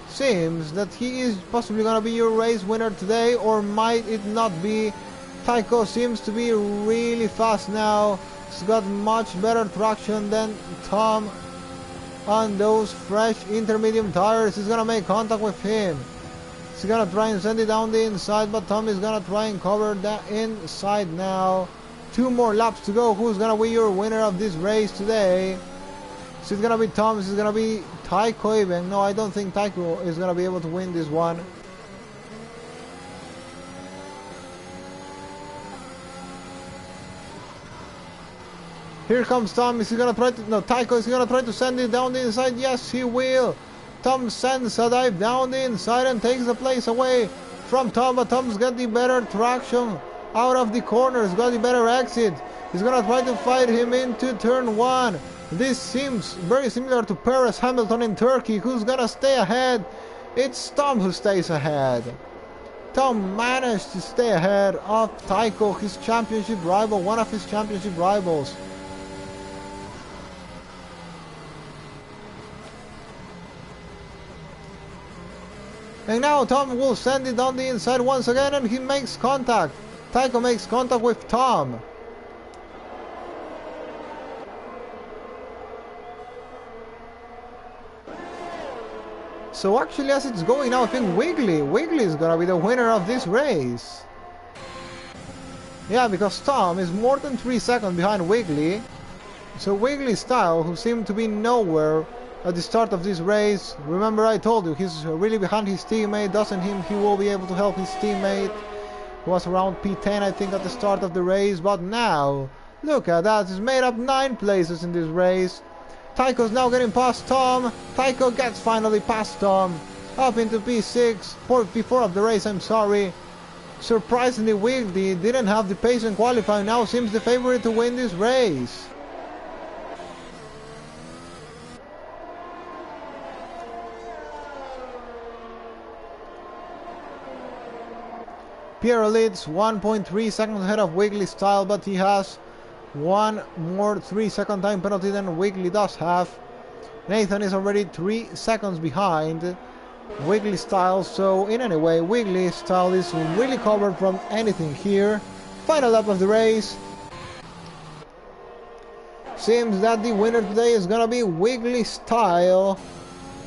seems that he is possibly gonna be your race winner today, or might it not be. Tycho seems to be really fast now. He's got much better traction than Tom on those fresh intermediate tires. He's gonna make contact with him. He's gonna try and send it down the inside, but Tom is gonna try and cover that inside now. 2 more laps to go. Who's gonna be your winner of this race today? Is it gonna be Tom? Is it gonna be Tycho even? No, I don't think Tycho is gonna be able to win this one. Here comes Tom. Is he gonna try to... No, Tycho, is he gonna try to send it down the inside? Yes, he will. Tom sends a dive down the inside and takes the place away from Tom, but Tom's got the better traction out of the corner. He's got the better exit. He's gonna try to fight him into turn 1. This seems very similar to Perez Hamilton in Turkey. Who's gonna stay ahead? It's Tom who stays ahead. Tom managed to stay ahead of Tycho, his championship rival, one of his championship rivals. And now Tom will send it down the inside once again, and he makes contact. Tycho makes contact with Tom. So actually, as it's going now, I think Wiggly is gonna be the winner of this race. Yeah, because Tom is more than 3 seconds behind Wiggly. So Wiggly Style, who seemed to be nowhere at the start of this race, remember I told you, he's really behind his teammate. Doesn't he will be able to help his teammate, who was around P10 I think at the start of the race. But now, look at that, he's made up 9 places in this race. Tycho's now getting past Tom. Tycho gets finally past Tom, up into P6, P4 of the race, I'm sorry. Surprisingly, Wiggly didn't have the pace in qualifying, now seems the favorite to win this race. Piero leads 1.3 seconds ahead of Wiggly Style, but he has one more 3-second time penalty than Wiggly does have. Nathan is already 3 seconds behind Wiggly Style, so in any way Wiggly Style is really covered from anything here. Final lap of the race. Seems that the winner today is gonna be Wiggly Style,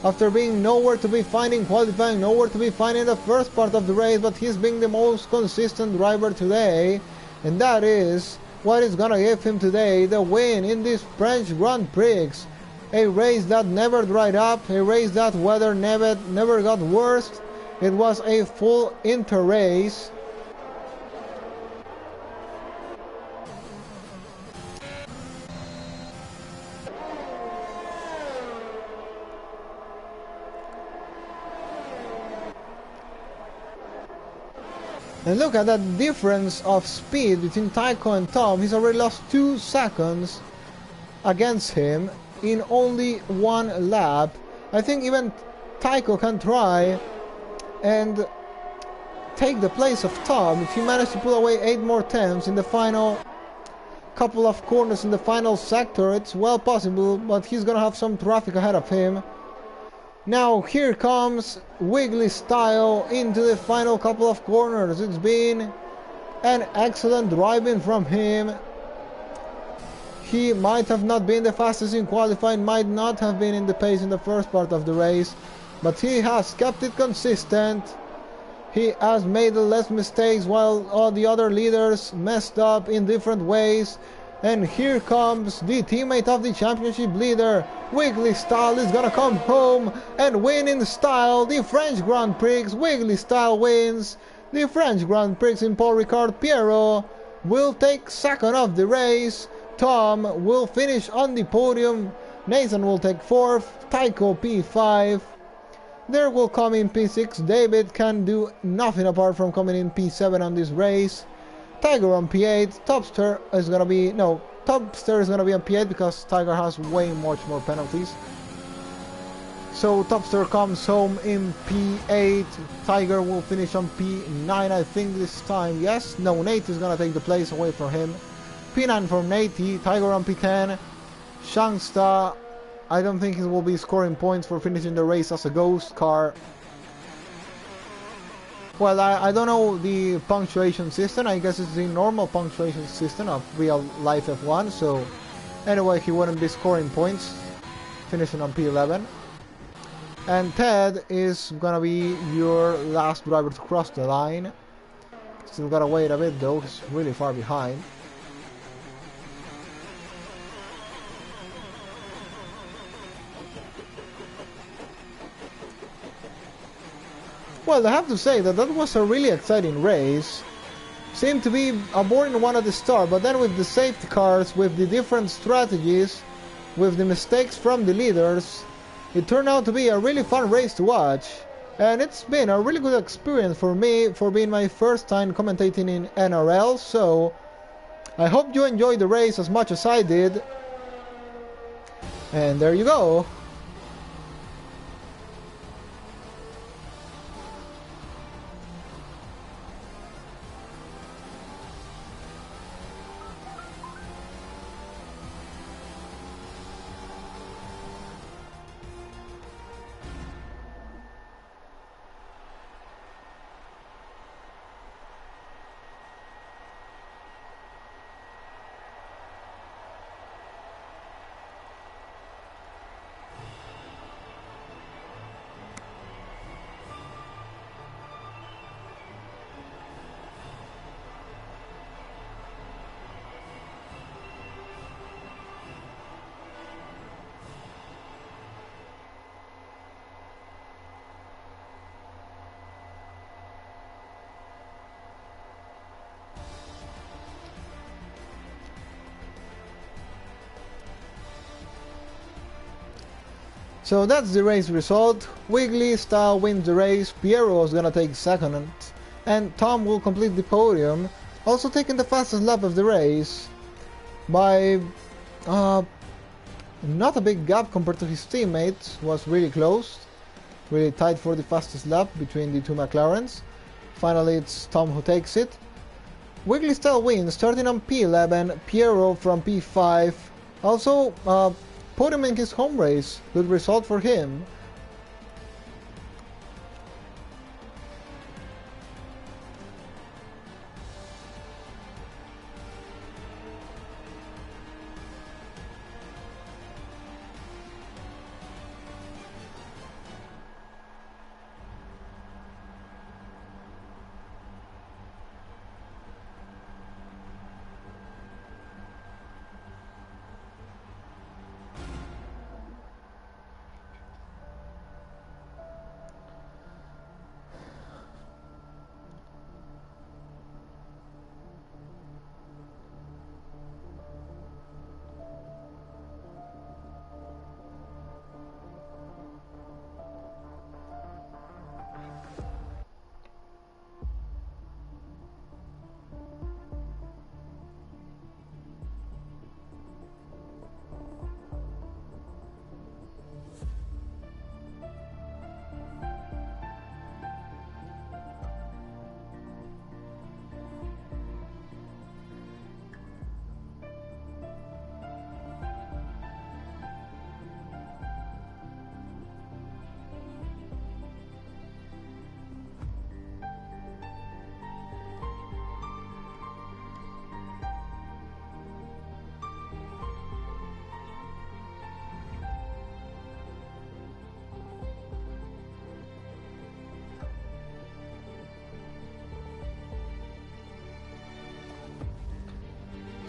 after being nowhere to be found in qualifying, nowhere to be found in the first part of the race, but he's been the most consistent driver today, and that is what is gonna give him today the win in this French Grand Prix. A race that never dried up, a race that weather never got worse. It was a full inter race. And look at that difference of speed between Tycho and Tom. He's already lost 2 seconds against him in only 1 lap. I think even Tycho can try and take the place of Tom if he manages to pull away 8 more tenths in the final couple of corners in the final sector. It's well possible, but he's gonna have some traffic ahead of him. Now here comes Wiggly Style into the final couple of corners. It's been an excellent driving from him. He might have not been the fastest in qualifying, might not have been in the pace in the first part of the race, but he has kept it consistent. He has made less mistakes while all the other leaders messed up in different ways. And here comes the teammate of the championship leader. Wiggly Style is gonna come home and win in style the French Grand Prix. Wiggly Style wins the French Grand Prix in Paul Ricard. Piero will take second of the race. Tom will finish on the podium. Nathan will take 4th. Tycho P5. There will come in P6. David can do nothing apart from coming in P7 on this race. Tiger on P8. Topster is gonna be Topster is gonna be on P8 because Tiger has way much more penalties. So Topster comes home in P8. Tiger will finish on P9, I think this time. Yes, no, Nate is gonna take the place away from him. P9 for Nate. Tiger on P10. Shangsta, I don't think he will be scoring points for finishing the race as a ghost car. Well, I don't know the punctuation system. I guess it's the normal punctuation system of real life F1. So anyway, he wouldn't be scoring points, finishing on P11. And Ted is gonna be your last driver to cross the line. Still gotta wait a bit though, he's really far behind. Well, I have to say that was a really exciting race. seemed to be a boring one at the start, but then with the safety cars, with the different strategies, with the mistakes from the leaders, it turned out to be a really fun race to watch. And it's been a really good experience for me, for being my first time commentating in NRL, so I hope you enjoyed the race as much as I did. And there you go. So that's the race result. Wiggly Style wins the race, Piero is gonna take second, and Tom will complete the podium, also taking the fastest lap of the race by not a big gap compared to his teammates, was really close, really tight for the fastest lap between the two McLarens. Finally it's Tom who takes it. Wiggly Style wins, starting on P11, Piero from P5, also podium in his home race, good result for him.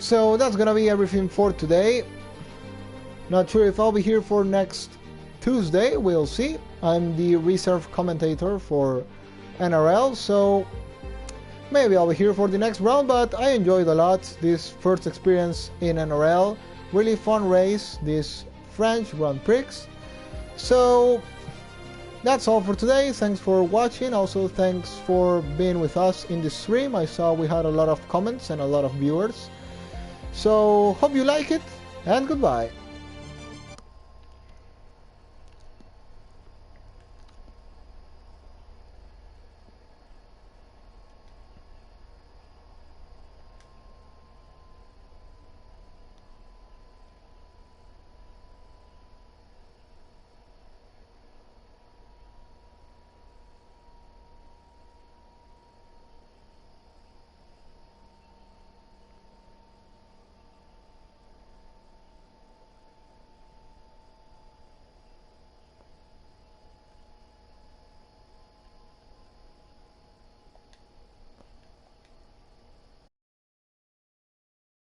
So that's gonna be everything for today. Not sure if I'll be here for next Tuesday, we'll see. I'm the reserve commentator for NRL, so maybe I'll be here for the next round, but I enjoyed a lot this first experience in NRL. Really fun race, this French Grand Prix. So that's all for today. Thanks for watching. Also thanks for being with us in the stream. I saw we had a lot of comments and a lot of viewers. So hope you like it, and goodbye.